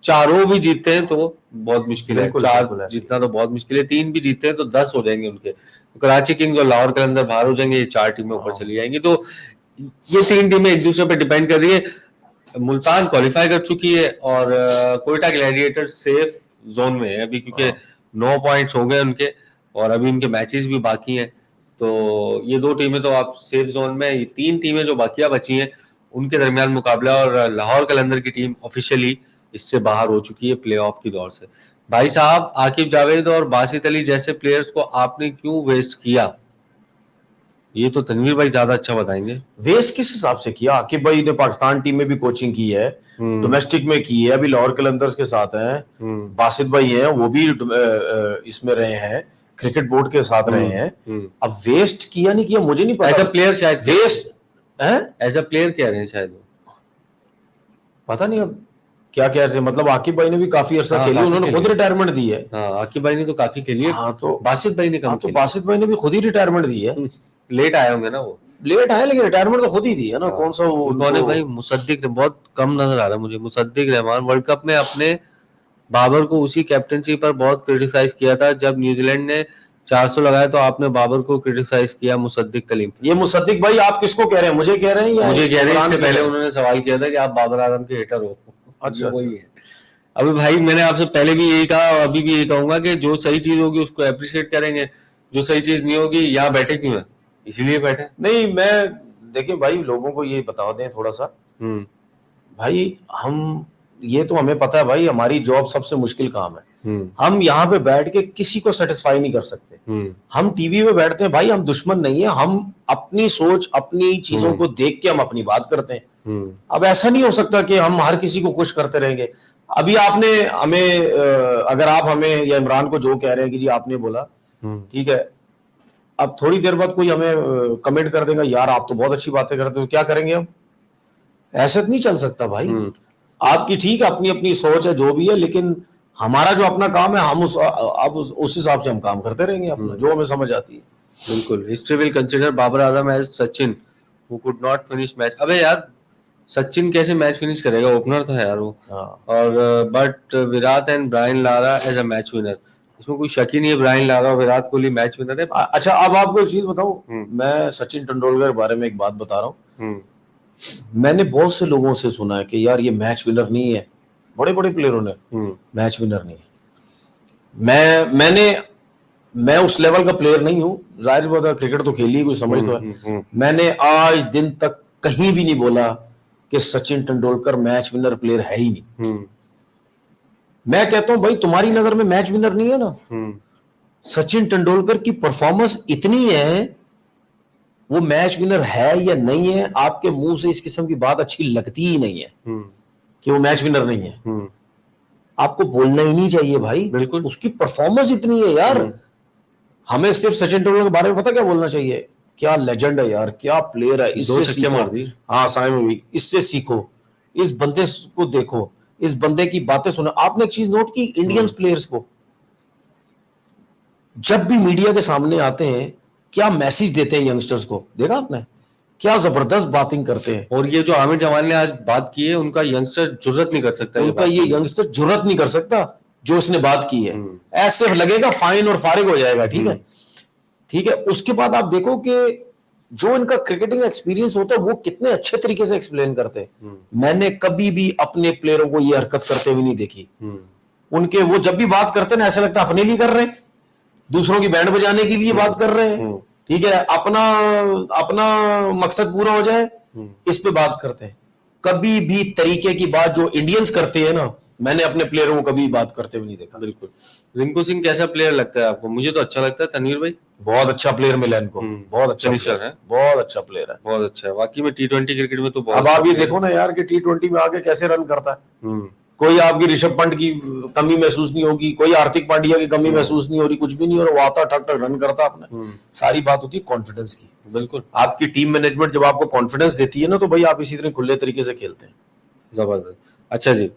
चारों भी जीतते हैं तो बहुत मुश्किल है। 4 जीतना तो बहुत मुश्किल है, 3 भी जीतते हैं तो 10 हो जाएंगे उनके। तो कराची किंग्स और लाहौर कलंदर बाहर हो जाएंगे, ये 4 टीमें ऊपर चली जाएंगी। तो ये 3 टीमें एक दूसरे पर डिपेंड कर रही है। मुल्तान क्वालिफाई कर चुकी है, और कोयटा ग्लैडिएटर सेफ जोन में है अभी, क्योंकि 9 पॉइंट्स हो गए उनके, और अभी उनके मैचेस भी बाकी हैं। तो ये 2 टीमें तो आप सेफ जोन में, ये 3 टीमें जो बाकिया बची हैं उनके दरमियान मुकाबला, और लाहौर कलंदर की टीम ऑफिशियली इससे बाहर हो चुकी है प्लेऑफ की दौर से। भाई साहब, आकिब जावेद और बासित अली जैसे प्लेयर्स को आपने क्यों वेस्ट किया? ये तो तनवीर भाई ज्यादा अच्छा बताएंगे। वेस्ट किस हिसाब से किया? आकिब भाई ने पाकिस्तान टीम में भी कोचिंग की है, डोमेस्टिक में की है, अभी लाहौर कलंदर्स के साथ हैं। बासित भाई हैं, वो भी इसमें रहे हैं, क्रिकेट बोर्ड के साथ रहे हैं। अब वेस्ट किया नहीं किया मुझे नहीं पता। एज अ प्लेयर शायद वेस्ट है, एज अ प्लेयर कह रहे हैं शायद, पता नहीं अब क्या क्या है। मतलब आकिब भाई ने भी काफी अरसा खेली, उन्होंने खुद रिटायरमेंट दी है। हाँ, आकिब भाई ने तो काफी खेली है। हाँ, तो बासित भाई ने कम तो बासित भाई ने भी खुद ही रिटायरमेंट दी है। लेट आए होंगे ना वो, लेट आए, लेकिन रिटायरमेंट तो खुद ही दी है ना। कौन सा वो उन्होंने भाई मुसद्दिक बहुत कम नजर आ रहा है मुझे। मुसद्दिक रहमान वर्ल्ड कप में अपने बाबर को उसी कैप्टनसी पर बहुत क्रिटिसाइज किया था, जब न्यूजीलैंड ने 400 लगाया तो आपने बाबर को क्रिटिसाइज किया। मुसद्दिक कलीम, ये मुसद्दिक भाई आप किसको कह रहे हैं? मुझे कह रहे हैं या मुझे कह रहे हैं? इससे पहले उन्होंने सवाल किया था कि आप बाबर आजम के हेटर हो। अच्छा, वही है। अभी भाई मैंने आपसे पहले भी यही कहा और अभी भी यही कहूंगा कि जो सही चीज होगी उसको अप्रिशिएट करेंगे, जो सही चीज नहीं होगी, यहाँ बैठे क्यों है? इसलिए बैठे नहीं। मैं देखिए भाई, लोगों को ये बता दें थोड़ा सा भाई, हम ये तो हमें पता है भाई, हमारी जॉब सबसे मुश्किल काम है। हम यहाँ पे बैठ के किसी को सेटिस्फाई नहीं कर सकते। हम टीवी पे बैठते हैं भाई, हम दुश्मन नहीं है, हम अपनी सोच अपनी चीजों को देख के हम अपनी बात करते हैं। अब ऐसा नहीं हो सकता कि हम हर किसी को खुश करते रहेंगे। अभी आपने हमें अगर आप हमें या इमरान को जो कह रहे हैं कि जी आपने बोला ठीक है, अब थोड़ी देर बाद कोई हमें कमेंट कर देगा यार आप तो बहुत अच्छी बातें करते हो, क्या करेंगे हम? ऐसा नहीं चल सकता भाई। आपकी ठीक अपनी अपनी सोच है जो भी है, लेकिन हमारा जो अपना काम है हम उस हिसाब से हम काम करते रहेंगे अपना, जो हमें समझ आती है। बिल्कुल। History will consider Babar Azam as Sachin who could not finish match. अबे यार, सचिन कैसे मैच फिनिश करेगा? ओपनर था यार वो। और but Virat and Brian Lara as a match winner, इसमें कोई शक ही नहीं है। ब्रायन लारा और विराट कोहली मैच विनर है। अच्छा, अब आपको एक चीज बताऊं, मैं सचिन तेंदुलकर के बारे में एक बात बता रहा हूँ। मैंने बहुत से लोगों से सुना है कि यार ये मैच विनर नहीं है, बड़े बड़े प्लेयरों ने मैच विनर नहीं है। मैं उस लेवल का प्लेयर नहीं हूं, जाहिर बात है क्रिकेट तो खेली कोई समझ तो है। मैंने आज दिन तक कहीं भी नहीं बोला कि Sachin Tendulkar match winner player है ही नहीं। मैं कहता हूं भाई तुम्हारी नजर में मैच विनर नहीं है ना, सचिन तेंदुलकर की परफॉर्मेंस इतनी है, वो मैच विनर है या नहीं है, आपके मुंह से इस किस्म की बात अच्छी लगती ही नहीं है कि वो मैच विनर नहीं है। आपको बोलना ही नहीं चाहिए भाई, बिल्कुल। उसकी परफॉर्मेंस इतनी है यार। हमें सिर्फ सचिन तेंदुलकर के बारे में पता क्या बोलना चाहिए, क्या लेजेंड है यार, क्या प्लेयर है, इससे छक्के मार दी। हाँ साइम भी, इससे सीखो, इस बंदे को देखो, इस बंदे की बातें सुनो। आपने एक चीज नोट की, इंडियन प्लेयर्स को जब भी मीडिया के सामने आते हैं क्या मैसेज देते हैं यंगस्टर्स को, देखा आपने, क्या जबरदस्त बातिंग करते हैं। और ये जो आमिर जमाल ने आज बात की है, उनका यंगस्टर जुर्रत नहीं कर सकता, उनका ये यंगस्टर जुर्रत नहीं कर सकता जो उसने बात की है, ऐसे लगेगा फाइन और फारिग हो जाएगा। ठीक है, ठीक है। उसके बाद आप देखो कि जो इनका क्रिकेटिंग एक्सपीरियंस होता है वो कितने अच्छे तरीके से एक्सप्लेन करते हैं। मैंने कभी भी अपने प्लेयरों को ये हरकत करते हुए नहीं देखी। उनके वो जब भी बात करते हैं ना, ऐसा लगता है अपने लिए कर रहे हैं, दूसरों की बैंड बजाने की लिए बात कर रहे हैं। ठीक है, अपना मकसद पूरा हो जाए इस पे बात करते हैं। कभी भी तरीके की बात जो इंडियंस करते हैं ना, मैंने अपने प्लेयरों को कभी बात करते हुए नहीं देखा। बिल्कुल। रिंकू सिंह कैसा प्लेयर लगता है आपको? मुझे तो अच्छा लगता है तनवीर भाई, बहुत अच्छा प्लेयर मिला इनको, बहुत अच्छा फिनिशर है, बहुत अच्छा प्लेयर है, बहुत अच्छा है वाकई में। T20 क्रिकेट में तो बहुत। अब आप ये देखो ना यार कि T20 में आके कैसे रन करता है। कोई आपकी ऋषभ पंत की कमी महसूस नहीं होगी, कोई हार्दिक पांड्या की कमी महसूस नहीं हो रही, कुछ भी नहीं हो रहा, वो आता ठक ठक रन करता अपने। सारी बात होती है कॉन्फिडेंस की। बिल्कुल। आपकी टीम मैनेजमेंट जब आपको कॉन्फिडेंस देती है ना, तो भाई आप इसी तरह खुले तरीके से खेलते हैं। जबरदस्त। अच्छा जी,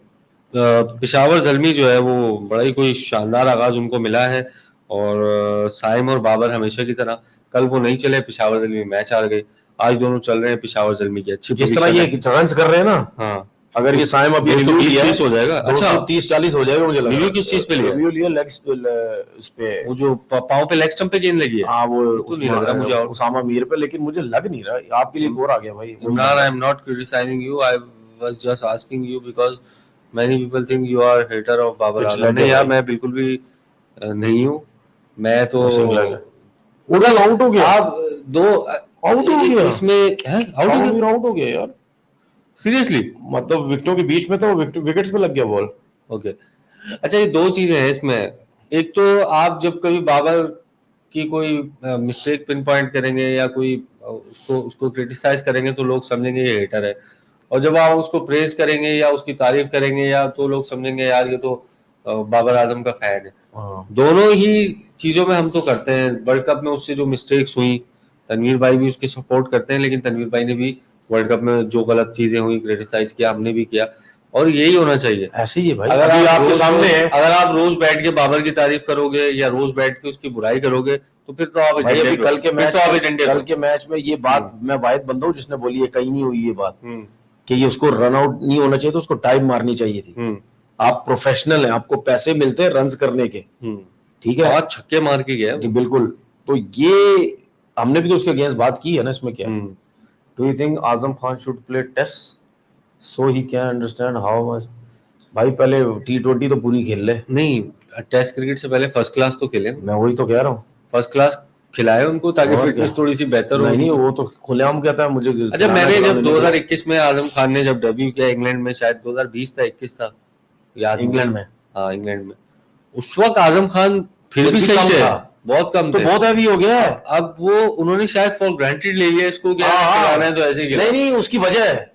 पेशावर ज़ल्मी जो है वो बड़ा ही कोई शानदार आगाज उनको मिला है, और साइम और बाबर हमेशा की तरह कल वो नहीं चले, पेशावर ज़ल्मी मैच हार गए। आज दोनों चल रहे हैं, पेशावर ज़ल्मी की अच्छी जिस तरह ये रन कर रहे हैं ना, हाँ, अगर ये साइम अभी 230 हो जाएगा। अच्छा, 230-40 हो जाएगा मुझे लग रहा है। रिव्यू किस चीज पे लिया? रिव्यू लिया लेग इस पे, वो जो पाव पे लेग स्टंप पे गेंद लगी है। हाँ वो तो नहीं लग रहा मुझे और उसामा मीर पे, लेकिन मुझे लग नहीं रहा। आपके लिए और आ गया भाई। Imran, I am not criticising you, I was just asking you because many people think you are hater of Babar Azam. नहीं यार, मैं बिल्कुल भी नहीं हूँ। मैं तो उड़ल आउट हो गया। आप दो आउट हो गया इसमें है, आउट हो गया यार, सीरियसली। मतलब विकेटों के बीच में तो विकेट्स पे लग गया बॉल। ओके, अच्छा ये दो चीजें हैं इसमें। एक तो आप जब कभी बाबर की कोई मिस्टेक पिन पॉइंट करेंगे या कोई उसको क्रिटिसाइज करेंगे तो लोग समझेंगे ये हेटर है, और जब आप उसको प्रेज करेंगे या उसकी तारीफ करेंगे या तो लोग समझेंगे यार ये तो बाबर आजम का फैन है। दोनों ही चीजों में हम तो करते हैं। वर्ल्ड कप में उससे जो मिस्टेक्स हुई, तनवीर भाई भी उसकी सपोर्ट करते हैं, लेकिन तनवीर भाई ने भी वर्ल्ड कप में जो गलत चीजें हुई क्रिटिसाइज किया, हमने भी किया, और यही होना चाहिए। ऐसे ही है भाई। अगर अभी आप आपके सामने है, अगर आप रोज बैठ के बाबर की तारीफ करोगे या रोज बैठ के उसकी बुराई करोगे तो फिर तो आप भाई अभी कल के मैच में ये बात मैं वाहिद बंदा हूं जिसने बोली है, कहीं नहीं हुई ये बात कि ये उसको रन आउट नहीं होना चाहिए, तो उसको टाइम मारनी चाहिए थी। आप प्रोफेशनल हैं, आपको पैसे मिलते हैं रन्स करने के, ठीक है, आज छक्के मार के गया जी बिल्कुल। तो ये हमने भी तो उसके अगेंस्ट बात की है ना, इसमें क्या। Do you think Azam Khan should play test so he can understand how much. भाई पहले T20 तो पूरी खेल ले। नहीं, टेस्ट क्रिकेट से पहले फर्स्ट क्लास तो खेले। मैं वही तो कह रहा हूँ, फर्स्ट क्लास खिलाए उनको ताकि फिटनेस थोड़ी सी बेहतर हो। नहीं वो तो खुलेआम कहता है मुझे। अच्छा, मैंने जब 2021 में आजम खान ने जब डेब्यू किया इंग्लैंड में, शायद 2020 था 21 था याद, इंग्लैंड में, हाँ इंग्लैंड में, उस वक्त आजम खान फिर भी सही था, बहुत कम तो बहुत हैवी हो गया है। अब वो उन्होंने शायद फॉर ग्रांटेड ले लिया इसको, क्या खिलाना है तो ऐसे ही। नहीं उसकी वजह है,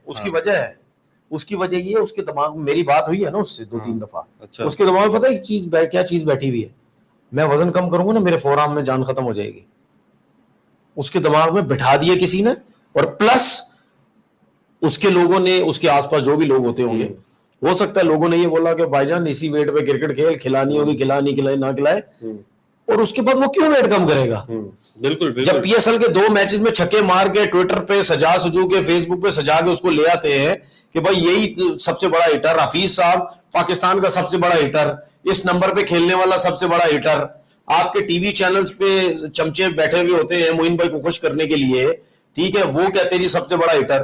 उसकी वजह ये, उसके दिमाग में मेरी बात हुई है ना उससे 2-3 दफा। अच्छा। उसके दिमाग में पता है एक चीज क्या चीज बैठी हुई है, मैं वजन कम करूंगा ना मेरे फोरआर्म में जान खत्म हो जाएगी। उसके दिमाग में बिठा दिया किसी ने, और प्लस उसके लोगों ने, उसके आसपास जो भी लोग होते होंगे, हो सकता है लोगों ने ये बोला कि भाईजान इसी वेट पे क्रिकेट खेल, खिलानी होगी, खिलाए ना खिलाए, और उसके बाद वो क्यों वेट कम करेगा। बिल्कुल। जब PSL के 2 मैचेस में छक्के मार के ट्विटर पे सजू के, फेसबुक पे सजा के उसको ले आते हैं कि भाई यही सबसे बड़ा हिटर, हफीज साहब पाकिस्तान का सबसे बड़ा हिटर, इस नंबर पे खेलने वाला सबसे बड़ा हिटर, आपके टीवी चैनल्स पे चमचे बैठे हुए होते हैं मोइन भाई को खुश करने के लिए, ठीक है, वो कहते हैं जी सबसे बड़ा हिटर,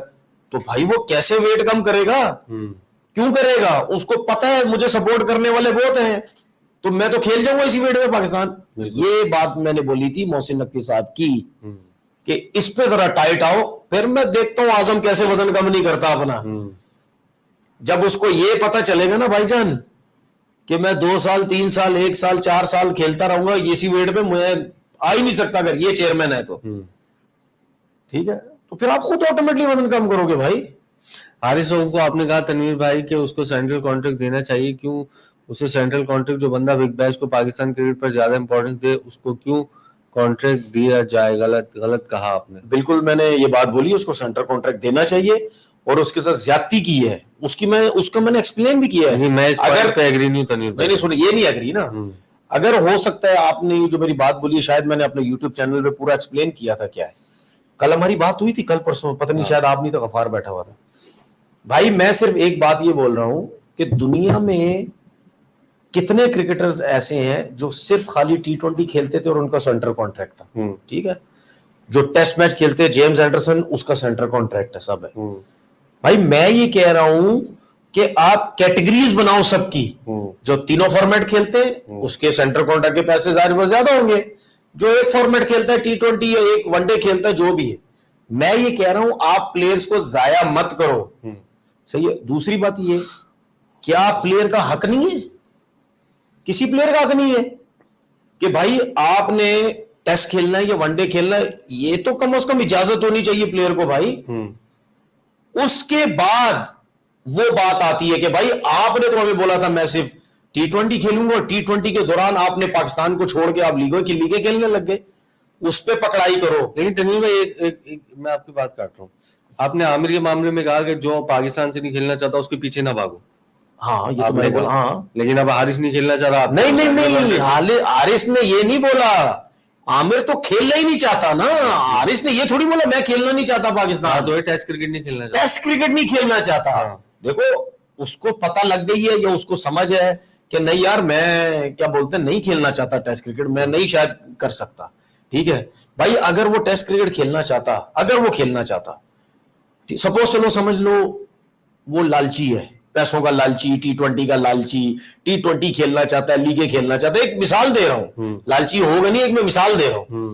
तो भाई वो कैसे वेट कम करेगा, क्यों करेगा। उसको पता है मुझे सपोर्ट करने वाले बहुत हैं, तो मैं तो खेल जाऊंगा इसी वेट में पाकिस्तान। ये बात मैंने बोली थी मोहसिन नकवी साहब की कि इस पे जरा टाइट आओ, फिर मैं देखता हूं आजम कैसे वजन कम नहीं करता अपना। जब उसको ये पता चलेगा ना भाईजान कि मैं 2 साल 3 साल 1 साल 4 साल खेलता रहूंगा इसी वेट पे, मैं आ ही नहीं सकता अगर ये चेयरमैन है तो ठीक है, तो फिर आप खुद ऑटोमेटिकली वजन कम करोगे भाई। हारिस राउफ को आपने कहा तनवीर भाई कि उसको सेंट्रल कॉन्ट्रैक्ट देना चाहिए, क्यों उसे सेंट्रल कॉन्ट्रैक्ट, जो बंदा बिग बैश को पाकिस्तान क्रिकेट पर ज्यादा इंपॉर्टेंस दे उसको क्यों कॉन्ट्रैक्ट दिया जाए? गलत कहा आपने। बिल्कुल मैंने ये बात बोली, उसको सेंट्रल कॉन्ट्रैक्ट देना चाहिए और उसके साथ ज्यादती की है उसका मैंने एक्सप्लेन भी किया है। मैं इस बात पे एग्री नहीं हूं तनवीर भाई। नहीं सुनिए, ये नहीं एग्री ना। अगर हो सकता है आपने जो मेरी बात बोली शायद मैंने अपने यूट्यूब चैनल पे पूरा एक्सप्लेन किया था क्या है। कल हमारी बात हुई थी, कल परसों पता नहीं, शायद आप नहीं तो गफार बैठा हुआ था। भाई मैं सिर्फ एक बात ये बोल रहा हूं कि दुनिया में कितने क्रिकेटर्स ऐसे हैं जो सिर्फ खाली T20 खेलते थे और उनका सेंट्रल कॉन्ट्रैक्ट था, ठीक है। जो टेस्ट मैच खेलते हैं, जेम्स एंडरसन, उसका सेंट्रल कॉन्ट्रैक्ट है, सब है। भाई मैं ये कह रहा हूं कि आप कैटेगरीज बनाओ सबकी। जो तीनों फॉर्मेट खेलते हैं उसके सेंट्रल कॉन्ट्रैक्ट के पैसे ज्यादा होंगे, जो एक फॉर्मेट खेलता है T20 या एक वनडे खेलता है, जो भी है। मैं ये कह रहा हूं आप प्लेयर्स को जाया मत करो, सही है। दूसरी बात ये, क्या प्लेयर का हक नहीं है? किसी प्लेयर का हक नहीं है कि भाई आपने टेस्ट खेलना है या वनडे खेलना है, ये तो कम से कम इजाजत होनी चाहिए प्लेयर को भाई। उसके बाद वो बात आती है कि भाई आपने तो हमें बोला था मैं सिर्फ T20 खेलूंगा, और T20 के दौरान आपने पाकिस्तान को छोड़ के आप लीगों की लीगें खेलने लग गए, उस पर पकड़ाई करो। लेकिन तनवीर भाई एक मैं आपकी बात काट रहा हूँ। आपने आमिर के मामले में कहा कि जो पाकिस्तान से नहीं खेलना चाहता उसके पीछे ना भागो। हाँ ये तो मैंने बोला। हाँ लेकिन अब हारिस नहीं खेलना चाह रहा। नहीं हारिस ने ये नहीं बोला, आमिर तो खेलना ही नहीं चाहता ना। हारिस ने ये थोड़ी बोला मैं खेलना नहीं चाहता पाकिस्तान, तो टेस्ट क्रिकेट नहीं खेलना चाहता, टेस्ट क्रिकेट नहीं खेलना चाहता। देखो उसको पता लग गई है या उसको समझ है कि नहीं यार मैं क्या बोलते हैं नहीं खेलना चाहता टेस्ट क्रिकेट, मैं नहीं शायद कर सकता, ठीक है भाई। अगर वो टेस्ट क्रिकेट खेलना चाहता, अगर वो खेलना चाहता, सपोज चलो समझ लो वो लालची है, पैसों का लालची, T20 का लालची, T20 खेलना चाहता है, लीगे खेलना चाहता है, एक मिसाल दे रहा हूं, लालची होगा नहीं, एक मैं मिसाल दे रहा हूं,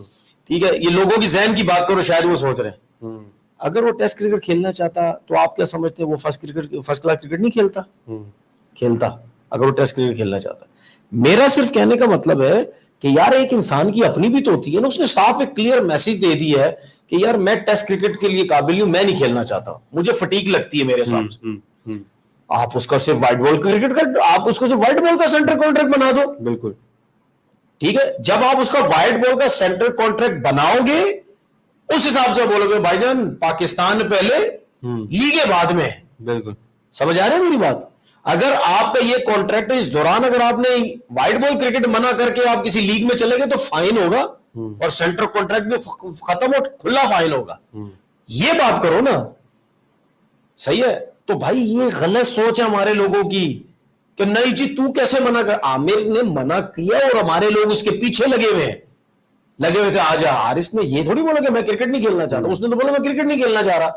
ठीक है। ये लोगों की जहन की बात करो, शायद वो सोच रहे हैं अगर वो टेस्ट क्रिकेट खेलना चाहता तो आप क्या समझते हैं वो फर्स्ट क्लास क्रिकेट नहीं खेलता? खेलता अगर वो टेस्ट क्रिकेट खेलना चाहता। मेरा सिर्फ कहने का मतलब है कि यार एक इंसान की अपनी भी तो होती है ना। उसने साफ एक क्लियर मैसेज दे दिया है कि यार मैं टेस्ट क्रिकेट के लिए काबिल हूं, मैं नहीं खेलना चाहता, मुझे फटीक लगती है मेरे हिसाब से। आप उसका सिर्फ व्हाइट बॉल क्रिकेट का, आप उसको सिर्फ व्हाइट बॉल का सेंटर कॉन्ट्रैक्ट बना दो, बिल्कुल ठीक है। जब आप उसका व्हाइट बॉल का सेंटर कॉन्ट्रैक्ट बनाओगे उस हिसाब से बोलोगे भाईजान पाकिस्तान पहले लीगे बाद में, बिल्कुल समझ आ रहा है मेरी बात। अगर आपका ये कॉन्ट्रैक्ट है, इस दौरान अगर आपने व्हाइट बॉल क्रिकेट मना करके आप किसी लीग में चले गए तो फाइन होगा, और सेंटर कॉन्ट्रैक्ट में खत्म और खुला फाइन होगा। ये बात करो ना, सही है। तो भाई ये गलत सोच है हमारे लोगों की कि नहीं जी तू कैसे मना कर। आमिर ने मना किया और हमारे लोग उसके पीछे लगे हुए थे आजा। हारिस ने ये थोड़ी बोला कि मैं क्रिकेट नहीं खेलना चाहता, उसने तो बोला मैं क्रिकेट नहीं खेलना चाह रहा,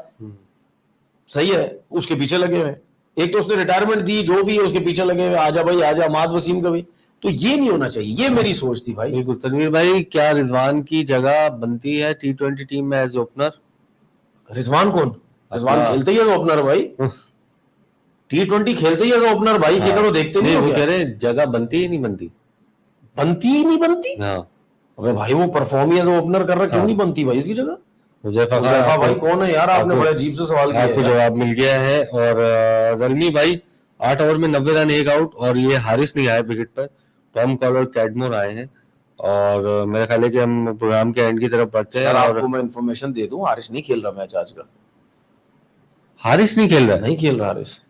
सही है। उसके पीछे लगे हुए, एक तो उसने रिटायरमेंट दी, जो भी है उसके पीछे लगे हुए, आजा भाई आजा, माद वसीम का भी। तो ये नहीं होना चाहिए, ये मेरी सोच थी भाई। बिल्कुल तनवीर भाई, क्या रिजवान की जगह बनती है T20 टीम में एज ओपनर? रिजवान कौन? रिजवान खेलते ही है ओपनर भाई, T20 खेलते ही है ओपनर भाई। किधर देखते नहीं, वो कह रहे जगह बनती ही नहीं बनती, बनती ही नहीं बनती। अबे भाई वो परफॉर्म ही ओपनर कर रहा, क्यों नहीं बनती भाई इसकी जगह? हुज़ैफा भाई कौन है यार? आपने बड़ा अजीब से सवाल किया है। आपको जवाब मिल गया है। और ज़ल्मी भाई 8 ओवर में 90 रन, 1 आउट, और ये हारिस नहीं आए विकेट पर, टॉम कॉल और कैडमोर आए हैं। और मेरा ख्याल है कि हम प्रोग्राम के एंड की तरफ बढ़ते हैं। आपको मैं इंफॉर्मेशन दे दूं, हारिस नहीं खेल रहा मैच आज का। हारिस नहीं खेल रहा? नहीं खेल रहा हारिस।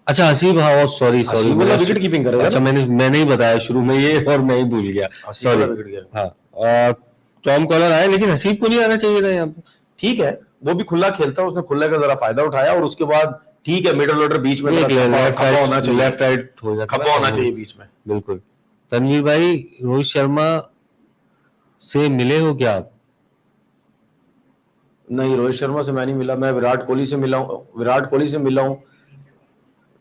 अच्छा हसीब, हाँ सॉरी विकेट कीपिंग करेगा। अच्छा मैंने ही बताया शुरू में ये, और मैं ही भूल गया, सॉरी। हाँ टॉम कॉलर आए, लेकिन हसीब को नहीं आना चाहिए था यहाँ पे। ठीक है वो भी खुला खेलता, उसने खुले का जरा फायदा उठाया, और उसके बाद ठीक है मिडिल ऑर्डर बीच में खब्बा होना चाहिए, लेफ्ट राइट हो जाता, खब्बा होना चाहिए बीच में। बिल्कुल। तनवीर भाई रोहित शर्मा से मिले हो क्या आप? नहीं रोहित शर्मा से मैं नहीं मिला, मैं विराट कोहली से मिला हूँ।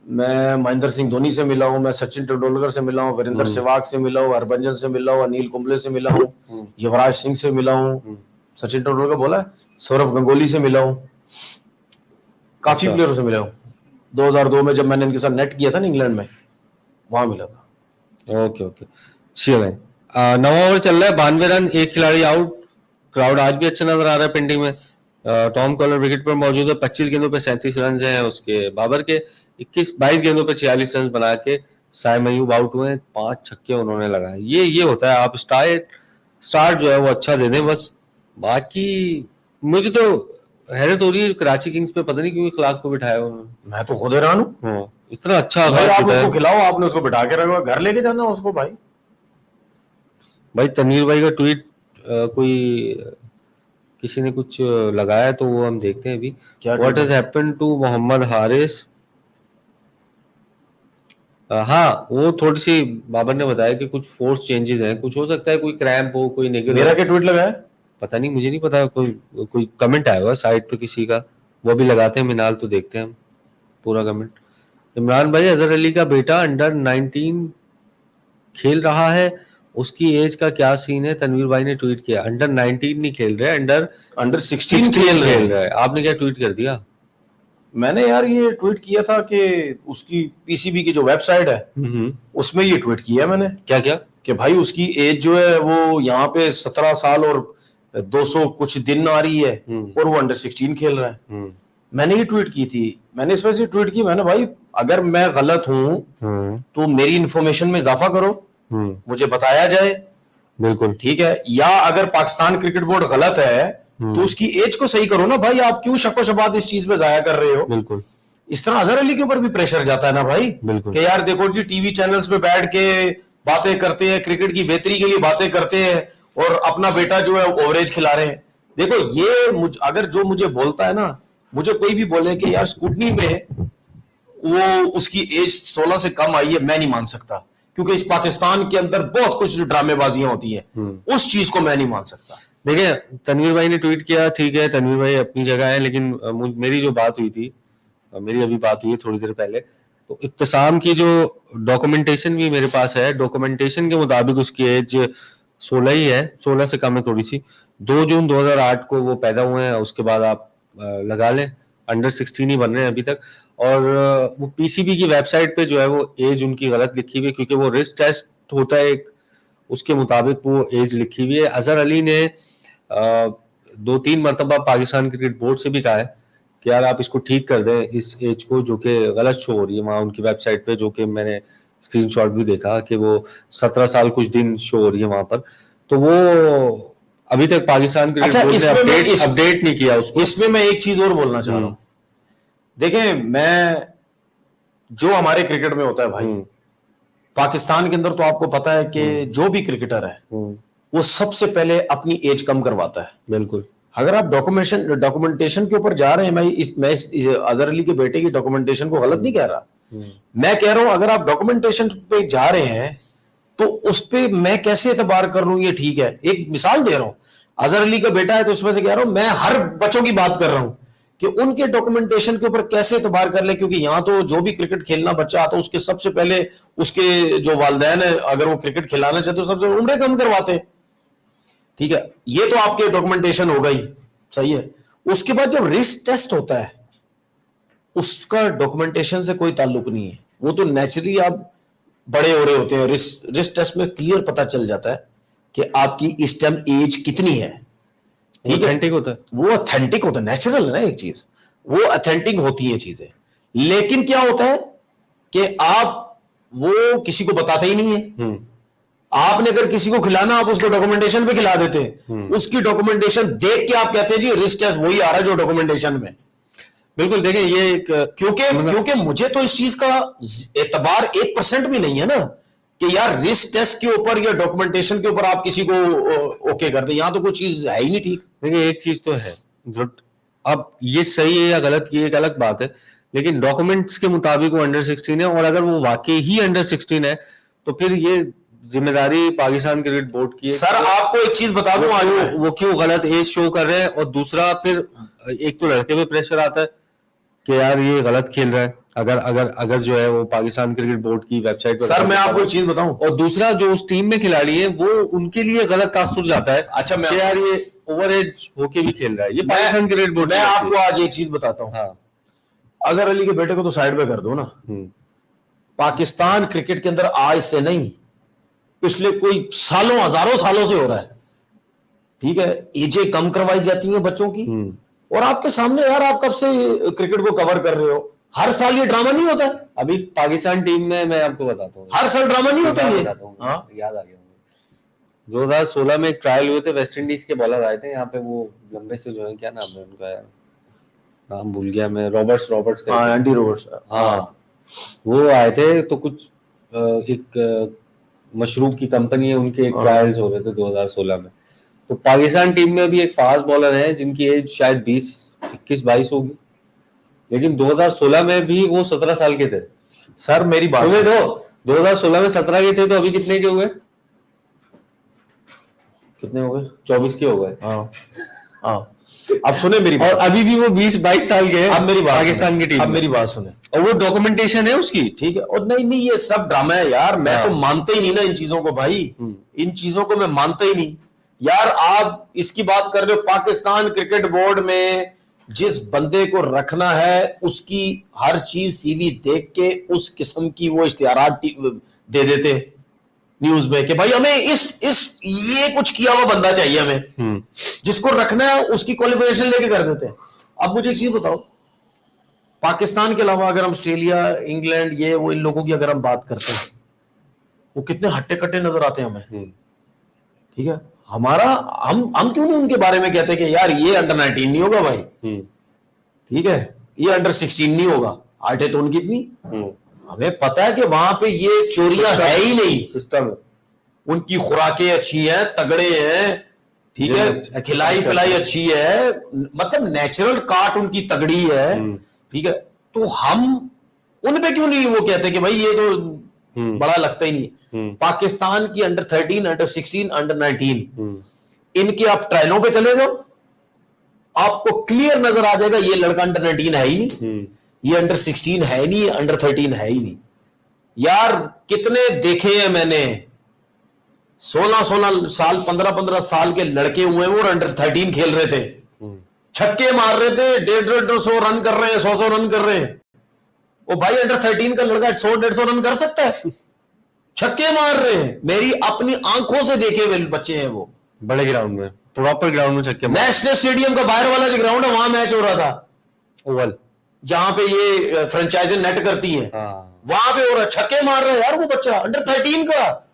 मैं महेंद्र सिंह धोनी से मिला हूँ, मैं सचिन तेंदुलकर से मिला हूँ, वीरेंद्र सहवाग से मिला हूँ, हरभजन से मिला हूँ, अनिल कुंबले से मिला हूँ, युवराज सिंह से मिला हूँ, सचिन तेंदुलकर बोला है, सौरव गंगोली से मिला हूँ, काफी अच्छा। प्लेयरों से मिला हूँ। 2002 में जब मैंने इनके साथ नेट किया था ना इंग्लैंड में, वहां मिला था। ओके ओके, चलिए भाई। 9वां ओवर चल रहा है, 92 रन, एक खिलाड़ी आउट। क्राउड आज भी अच्छा नजर आ रहा है पिंडी में। टॉम कॉलर विकेट पर मौजूद है, 25 गेंदों पे 37 रन हैं उसके। बाबर के 22 गेंदों पे 46 रन बना के साइम अयूब आउट हुए, 5 छक्के उन्होंने लगाए। ये होता है, आप स्टार्ट जो है वो अच्छा दे दें बस। बाकी मुझे तो हैरत हो रही है कराची किंग्स पे, पता नहीं क्यों खिलाफ को बिठाया उन्होंने। मैं तो खुद हैरान हूँ हाँ, इतना अच्छा भाई, आगाज आप बिठाया। उसको खिलाओ, आपने उसको बिठा के रखो, घर लेके जाना उसको भाई। भाई तनवीर भाई का ट्वीट कोई किसी ने कुछ लगाया है, तो वो हम देखते हैं अभी। क्या व्हाट tweet हैज है? Happened to Mohammad Haris. हाँ, वो थोड़ी सी बाबर ने बताया कि कुछ फोर्स चेंजेस हैं, कुछ हो सकता है, कोई क्रैम्प हो, कोई निगल मेरा हो, क्या ट्वीट लगा है? पता नहीं, मुझे नहीं पता। कोई कमेंट आया हुआ साइट पे किसी का, वो भी लगाते हैं मिनाल, तो देखते हैं हम पूरा कमेंट। इमरान भाई, अजहर अली का बेटा अंडर 19 खेल रहा है, उसकी एज का क्या सीन है? तनवीर भाई ने ट्वीट किया। अंडर 19 नहीं खेल रहे, अंडर अंडर 16 खेल रहे हैं। रहा है। आपने क्या ट्वीट कर दिया? मैंने यार ये ट्वीट किया था कि उसकी पीसीबी की जो वेबसाइट है उसमें ये ट्वीट किया मैंने क्या क्या? कि भाई उसकी एज जो है वो यहाँ पे 17 साल और 200 कुछ दिन आ रही है और वो अंडर 16 खेल रहा है। मैंने ये ट्वीट की थी, मैंने इस वजह से ट्वीट की, मैंने भाई अगर मैं गलत हूं तो मेरी इंफॉर्मेशन में इजाफा करो, मुझे बताया जाए, बिल्कुल ठीक है। या अगर पाकिस्तान क्रिकेट बोर्ड गलत है तो उसकी एज को सही करो ना भाई, आप क्यों शक्को शबात इस चीज पे जाया कर रहे हो? बिल्कुल। इस तरह अजहर अली के ऊपर भी प्रेशर जाता है ना भाई, बिल्कुल। कि यार देखो जी टीवी चैनल्स पे बैठ के बातें करते हैं, क्रिकेट की बेहतरी के लिए बातें करते हैं और अपना बेटा जो है ओवरेज खिला रहे हैं। देखो ये अगर जो मुझे बोलता है ना, मुझे कोई भी बोले कि यार स्कूटनी में वो उसकी एज 16 से कम आई है, मैं नहीं मान सकता, क्योंकि इस पाकिस्तान के अंदर बहुत कुछ ड्रामेबाजियां होती है, उस चीज को मैं नहीं मान सकता। देखिए, तनवीर भाई ने ट्वीट किया, ठीक है, तनवीर भाई अपनी जगह है, लेकिन मेरी जो बात हुई थी, मेरी अभी बात हुई है थोड़ी देर पहले, तो इब्तिसाम की जो डॉक्यूमेंटेशन भी मेरे पास है, डॉक्यूमेंटेशन के मुताबिक उसकी एज 16 ही है, 16 से कम है थोड़ी सी। 2 जून 2008 को वो पैदा हुए हैं, उसके बाद आप लगा लें अंडर 16 ही बन रहे हैं अभी तक। और वो पीसीबी की वेबसाइट पे जो है वो एज उनकी गलत लिखी हुई है, क्योंकि वो रिस्ट टेस्ट होता है एक, उसके मुताबिक वो एज लिखी हुई है। अजहर अली ने 2-3 मरतबा पाकिस्तान क्रिकेट बोर्ड से भी कहा है कि यार आप इसको ठीक कर दें, इस एज को, जो कि गलत शो हो रही है वहाँ उनकी वेबसाइट पे, जो कि मैंने स्क्रीनशॉट भी देखा कि वो 17 साल कुछ दिन शो हो रही है वहां पर। तो वो अभी तक पाकिस्तान क्रिकेट अच्छा, बोर्ड ने अपडेट नहीं किया उसको। इसमें मैं एक चीज और बोलना चाह रहा हूं। देखें, मैं जो हमारे क्रिकेट में होता है भाई, पाकिस्तान के अंदर तो आपको पता है कि जो भी क्रिकेटर है वो सबसे पहले अपनी एज कम करवाता है। बिल्कुल। अगर आप डॉक्यूमेंटेशन के ऊपर जा रहे हैं, मैं इस अजहर अली के बेटे की डॉक्यूमेंटेशन को गलत नहीं कह रहा, मैं कह रहा हूं अगर आप डॉक्यूमेंटेशन पे जा रहे हैं तो उस पे मैं कैसे एतबार कर रहा हूं, ये ठीक है। एक मिसाल दे रहा हूं, अजहर अली का बेटा है तो उस वजह से कह रहा हूं, मैं हर बच्चों की बात कर रहा हूं कि उनके डॉक्यूमेंटेशन के ऊपर कैसे एतबार कर ले, क्योंकि यहां तो जो भी क्रिकेट खेलना बच्चा आता है उसके सबसे पहले उसके जो वालिदैन है, अगर वो क्रिकेट खिलाना चाहते तो सबसे उम्र कम करवाते हैं, ठीक है। ये तो आपके डॉक्यूमेंटेशन होगा ही, सही है। उसके बाद जब रिस्क टेस्ट होता है उसका डॉक्यूमेंटेशन से कोई ताल्लुक नहीं है, वो तो नेचुरली आप बड़े हो रहे होते हैं। रिस्क टेस्ट में क्लियर पता चल जाता है कि आपकी इस टाइम एज कितनी है, ठीक है। ऑथेंटिक होता है, वो ऑथेंटिक होता है, नेचुरल है ना एक चीज, वो ऑथेंटिक होती है चीजें। लेकिन क्या होता है कि आप वो किसी को बताते ही नहीं है। आपने अगर किसी को खिलाना, आप उसको डॉक्यूमेंटेशन पे खिला देते हैं, उसकी डॉक्यूमेंटेशन देख के आप कहते हैं जी रिस्क टेस्ट वही आ रहा है जो डॉक्यूमेंटेशन में। बिल्कुल। देखें ये एक, क्योंकि मुझे तो इस चीज का एतबार 1% भी नहीं है ना कि यार रिस्क टेस्ट के ऊपर या डॉक्यूमेंटेशन के ऊपर आप किसी को ओके कर दे, यहां तो कोई चीज है ही नहीं ठीक। देखिए एक चीज तो है, जो अब ये सही है या गलत ये एक अलग बात है, लेकिन डॉक्यूमेंट्स के मुताबिक वो अंडर 16 है, और अगर वो वाकई ही अंडर 16 है तो फिर ये जिम्मेदारी पाकिस्तान क्रिकेट बोर्ड की है। सर आपको एक चीज बता दूं, आज वो क्यों गलत एज शो कर रहे हैं, और दूसरा फिर एक तो लड़के पे प्रेशर आता है कि यार ये गलत खेल रहा है, अगर जो है वो पाकिस्तान क्रिकेट बोर्ड की वेबसाइट पर सर मैं आपको एक चीज बताऊं, और दूसरा जो उस टीम में खिलाड़ी है वो उनके लिए गलत तासुर जाता है। अच्छा मैं कि यार ये ओवर एज होके भी खेल रहा है, ये पाकिस्तान क्रिकेट बोर्ड। मैं आपको आज एक चीज बताता हूं, हाँ, अजहर अली के बेटे को तो साइड पे कर दो ना। पाकिस्तान क्रिकेट के अंदर आज से नहीं, पिछले कोई सालों हजारों सालों से हो रहा है, ठीक है, एजें कम करवाई जाती हैं बच्चों की, और आपके सामने यार आप कब से क्रिकेट को कवर कर रहे हो, हर साल ये ड्रामा नहीं होता है। अभी पाकिस्तान टीम में मैं आपको बताता हूँ, हर साल ड्रामा नहीं होता ये। हाँ, याद आ गया मुझे। 2016 में एक ट्रायल हुए थे, वेस्ट इंडीज के बॉलर आए थे यहाँ पे, वो लंबे से जो है, क्या नाम है उनका यार, नाम भूल गया मैं, रॉबर्ट्स हाँ, एंडी रॉबर्ट्स। हाँ, वो आए थे, तो कुछ एक मशरूब की कंपनी है, उनके एक ट्रायल्स हो रहे थे 2016 में। तो पाकिस्तान टीम में भी एक फास्ट बॉलर है जिनकी एज शायद 21-22 होगी, लेकिन 2016 में भी वो 17 साल के थे। सर मेरी बात सुने तो, 2016 में 17 के थे, तो अभी कितने के हुए? कितने हो गए? 24 के हो गए। हाँ हाँ, अब सुने मेरी और अभी भी वो 20-22 साल के हैं। अब मेरी बात पाकिस्तान की टीम, अब मेरी बात सुने, और वो डॉक्यूमेंटेशन है उसकी, ठीक है। और नहीं, ये सब ड्रामा है यार, मैं तो मानता ही नहीं ना इन चीजों को भाई, इन चीजों को मैं मानता ही नहीं यार। आप इसकी बात कर रहे हो, पाकिस्तान क्रिकेट बोर्ड में जिस बंदे को रखना है उसकी हर चीज सीवी देख के उस किस्म की वो इश्तिहारात दे देते न्यूज में कि भाई हमें इस ये कुछ किया हुआ बंदा चाहिए, हमें जिसको रखना है उसकी क्वालिफिकेशन लेके कर देते हैं। अब मुझे एक चीज बताओ, पाकिस्तान के अलावा अगर हम ऑस्ट्रेलिया, इंग्लैंड, ये वो इन लोगों की अगर हम बात करते हैं, वो कितने हट्टे कट्टे नजर आते हैं हमें, ठीक है। हमारा हम क्यों नहीं उनके बारे में कहते कि यार ये अंडर 19 नहीं होगा भाई, ठीक है, ये अंडर 16 नहीं होगा, हाइट है तो उनकी इतनी, हमें पता है कि वहां पे ये चोरियां है ही नहीं, सिस्टम, उनकी खुराकें अच्छी हैं, तगड़े हैं, ठीक है, खिलाई पिलाई अच्छी है, मतलब नेचुरल काट उनकी तगड़ी है, ठीक है। तो हम उन पे क्यों नहीं वो कहते कि भाई ये तो बड़ा लगता ही नहीं। पाकिस्तान की अंडर 13, अंडर 16, अंडर 19, इनके आप ट्रायलों पे चले जाओ, आपको क्लियर नजर आ जाएगा ये लड़का अंडर 19 है ही नहीं, ये अंडर 16 है नहीं, अंडर 13 है ही नहीं यार। कितने देखे हैं मैंने, 16-16 साल, 15-15 साल के लड़के हुए हैं और अंडर 13 खेल रहे थे, छक्के मार रहे थे, 150-150 रन कर रहे हैं, 100 रन कर रहे हैं। वो भाई अंडर 13 का लड़का 100-150 रन कर सकता है, छक्के मार रहे हैं, मेरी अपनी आंखों से देखे हुए बच्चे हैं वो, बड़े ग्राउंड में, प्रॉपर ग्राउंड में छक्के, नेशनल स्टेडियम का बाहर वाला जो ग्राउंड है वहां मैच हो रहा था, ओवल, जहां पे ये फ्रेंचाइजी नेट करती है, वहां पे हो रहा है, छक्के मार रहा है यार वो बच्चा अंडर 13 का,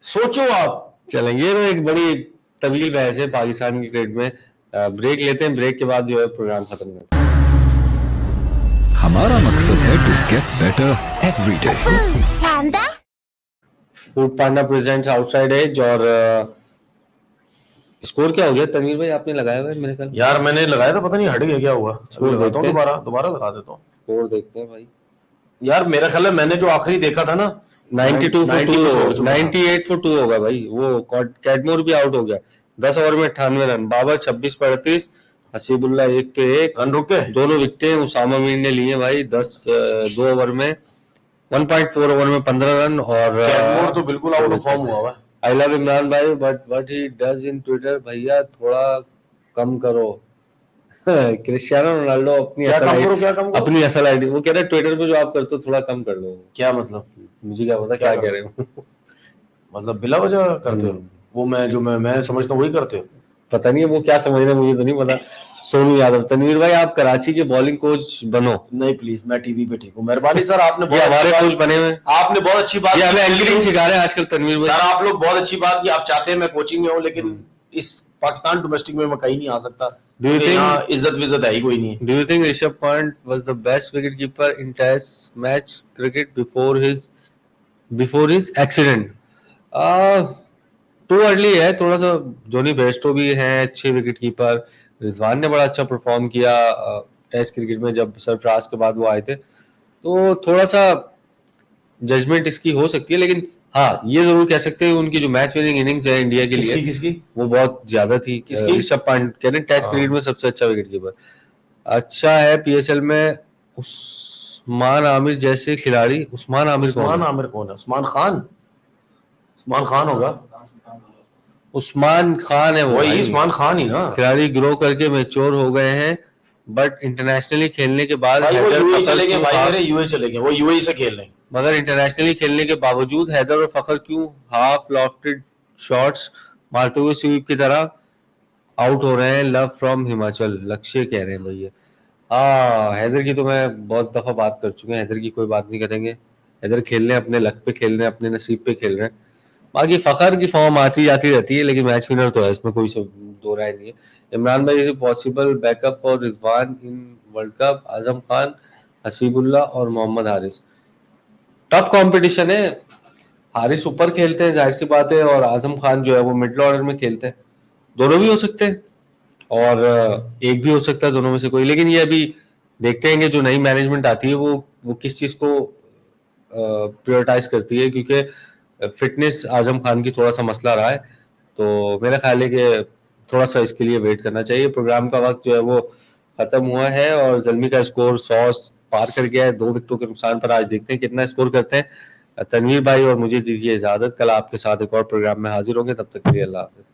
सोचो आप। चलेंगे तो एक बड़ी तवील बहस है पाकिस्तान की क्रिकेट में, ब्रेक लेते हैं, ब्रेक के बाद जो है प्रोग्राम खत्म करते हैं। हमारा मकसद है to get better every day. Foodpanda presents outside edge, और स्कोर क्या हो गया तनवीर भाई, आपने लगाया हुआ है मेरे ख्याल? यार मैंने लगाया था, पता नहीं हट गया क्या हुआ, देखते हैं, दोबारा लगा देता हूँ, स्कोर देखते हैं भाई। यार मेरा ख्याल है मैंने जो आखिरी देखा था ना 92 for 2, 98 for 2 होगा भाई, वो कैटमोर भी आउट हो गया, 10 ओवर में 98 रन, बाबर 26 पर 38, हसीबुल्ला 1 पे 1 रन रुके, दोनों विकेटें उसामा मीर ने लिए भाई, 2 ओवर में 1.4 ओवर में 15 रन, और कैटमोर तो बिल्कुल आउट ऑफ फॉर्म हुआ है। आई लव इमरान भाई but what he does in Twitter, भैया थोड़ा कम करो। क्रिस्टियानो रोनाल्डो अपनी असल आईडी, वो कह रहे हैं ट्विटर पे जो आप करते हो थोड़ा कम कर लो। क्या मतलब? मुझे क्या पता क्या कह रहे हो। मतलब बिला वजह करते हो वो, मैं समझता हूँ वही करते हो, पता नहीं है वो क्या समझ रहे हैं, मुझे तो नहीं पता। सोनू यादव, तनवीर भाई आप कराची के बॉलिंग कोच बनो। नहीं प्लीज, मैं टीवी पे ठीक हूँ, मेहरबानी सर, आपने हमारे कोच बने हुए, आपने बहुत अच्छी बात, हमें एंकरिंग सिखा रहे हैं आजकल तनवीर भाई। सर आप लोग बहुत अच्छी बात की, आप चाहते हैं मैं कोचिंग में हूँ, लेकिन इस पाकिस्तान डोमेस्टिक में मैं कहीं नहीं आ सकता, यहाँ इज्जत विज्जत है ही कोई नहीं। Do you think Rishabh Pant was the best wicketkeeper in Test match cricket before his accident? Too early है थोड़ा सा। जोनी बेस्टो भी हैं अच्छे विकेट कीपर, रिजवान ने बड़ा अच्छा परफॉर्म किया टेस्ट क्रिकेट में जब सरफराज के बाद वो आए थे, तो थोड़ा सा जजमेंट इसकी हो सकती है, लेकिन हाँ ये जरूर कह सकते हैं उनकी जो मैच विनिंग इनिंग्स है इंडिया के लिए किसकी वो बहुत ज्यादा थी। ऋषभ पंत कह रहे टेस्ट क्रिकेट में सबसे अच्छा विकेट कीपर। अच्छा है पीएसएल में उस्मान आमिर जैसे खिलाड़ी। उस्मान आमिर कौन उस्मान है? आमिर कौन है? उस्मान खान, उस्मान खान होगा, उस्मान खान है वो वही भाई। उस्मान खान ही ना खिलाड़ी ग्रो करके मेच्योर हो गए हैं, बट इंटरनेशनली खेलने के बाद भाई। वो हैदर यूएई फखर चले गए क्यों भाई, हाफ मेरे यूएई चले गए, वो यूएई से खेल रहे हैं। मगर इंटरनेशनली खेलने के बावजूद हैदर और फखर क्यों हाफ लॉफ्टेड शॉट्स मारते हुए स्वीप की तरह आउट हो रहे हैं? लव फ्रॉम हिमाचल लक्ष्य कह रहे हैं भैया। हाँ, हैदर की तो मैं बहुत दफा बात कर चुके हैं, हैदर की कोई बात नहीं करेंगे। हैदर खेल रहे हैं अपने लक पे, खेल रहे हैं अपने नसीब पे खेल रहे हैं। बाकी फखर की फॉर्म आती जाती रहती है, लेकिन मैच विनर तो है, इसमें कोई दो राय नहीं है। इमरान भाई, is possible backup for Rizwan in world cup? Azam Khan, Hasibullah और मोहम्मद हारिस। टफ कंपटीशन है। हारिस ऊपर खेलते हैं जाहिर सी बात है, और आजम खान जो है वो मिडिल ऑर्डर में खेलते हैं। दोनों भी हो सकते हैं, और एक भी हो सकता है, दोनों में से कोई। लेकिन ये अभी देखते हैं कि जो नई मैनेजमेंट आती है वो किस चीज को प्रायोरिटाइज करती है, क्योंकि फिटनेस आजम खान की थोड़ा सा मसला रहा है। तो मेरा ख्याल है कि थोड़ा सा इसके लिए वेट करना चाहिए। प्रोग्राम का वक्त जो है वो खत्म हुआ है, और जल्मी का स्कोर 100 पार कर गया है 2 विकेटों के नुकसान पर। आज देखते हैं कितना स्कोर करते हैं। तनवीर भाई और मुझे दीजिए इजाजत, कल आपके साथ एक और प्रोग्राम में हाजिर होंगे, तब तक के लिए अल्लाह हाफिज।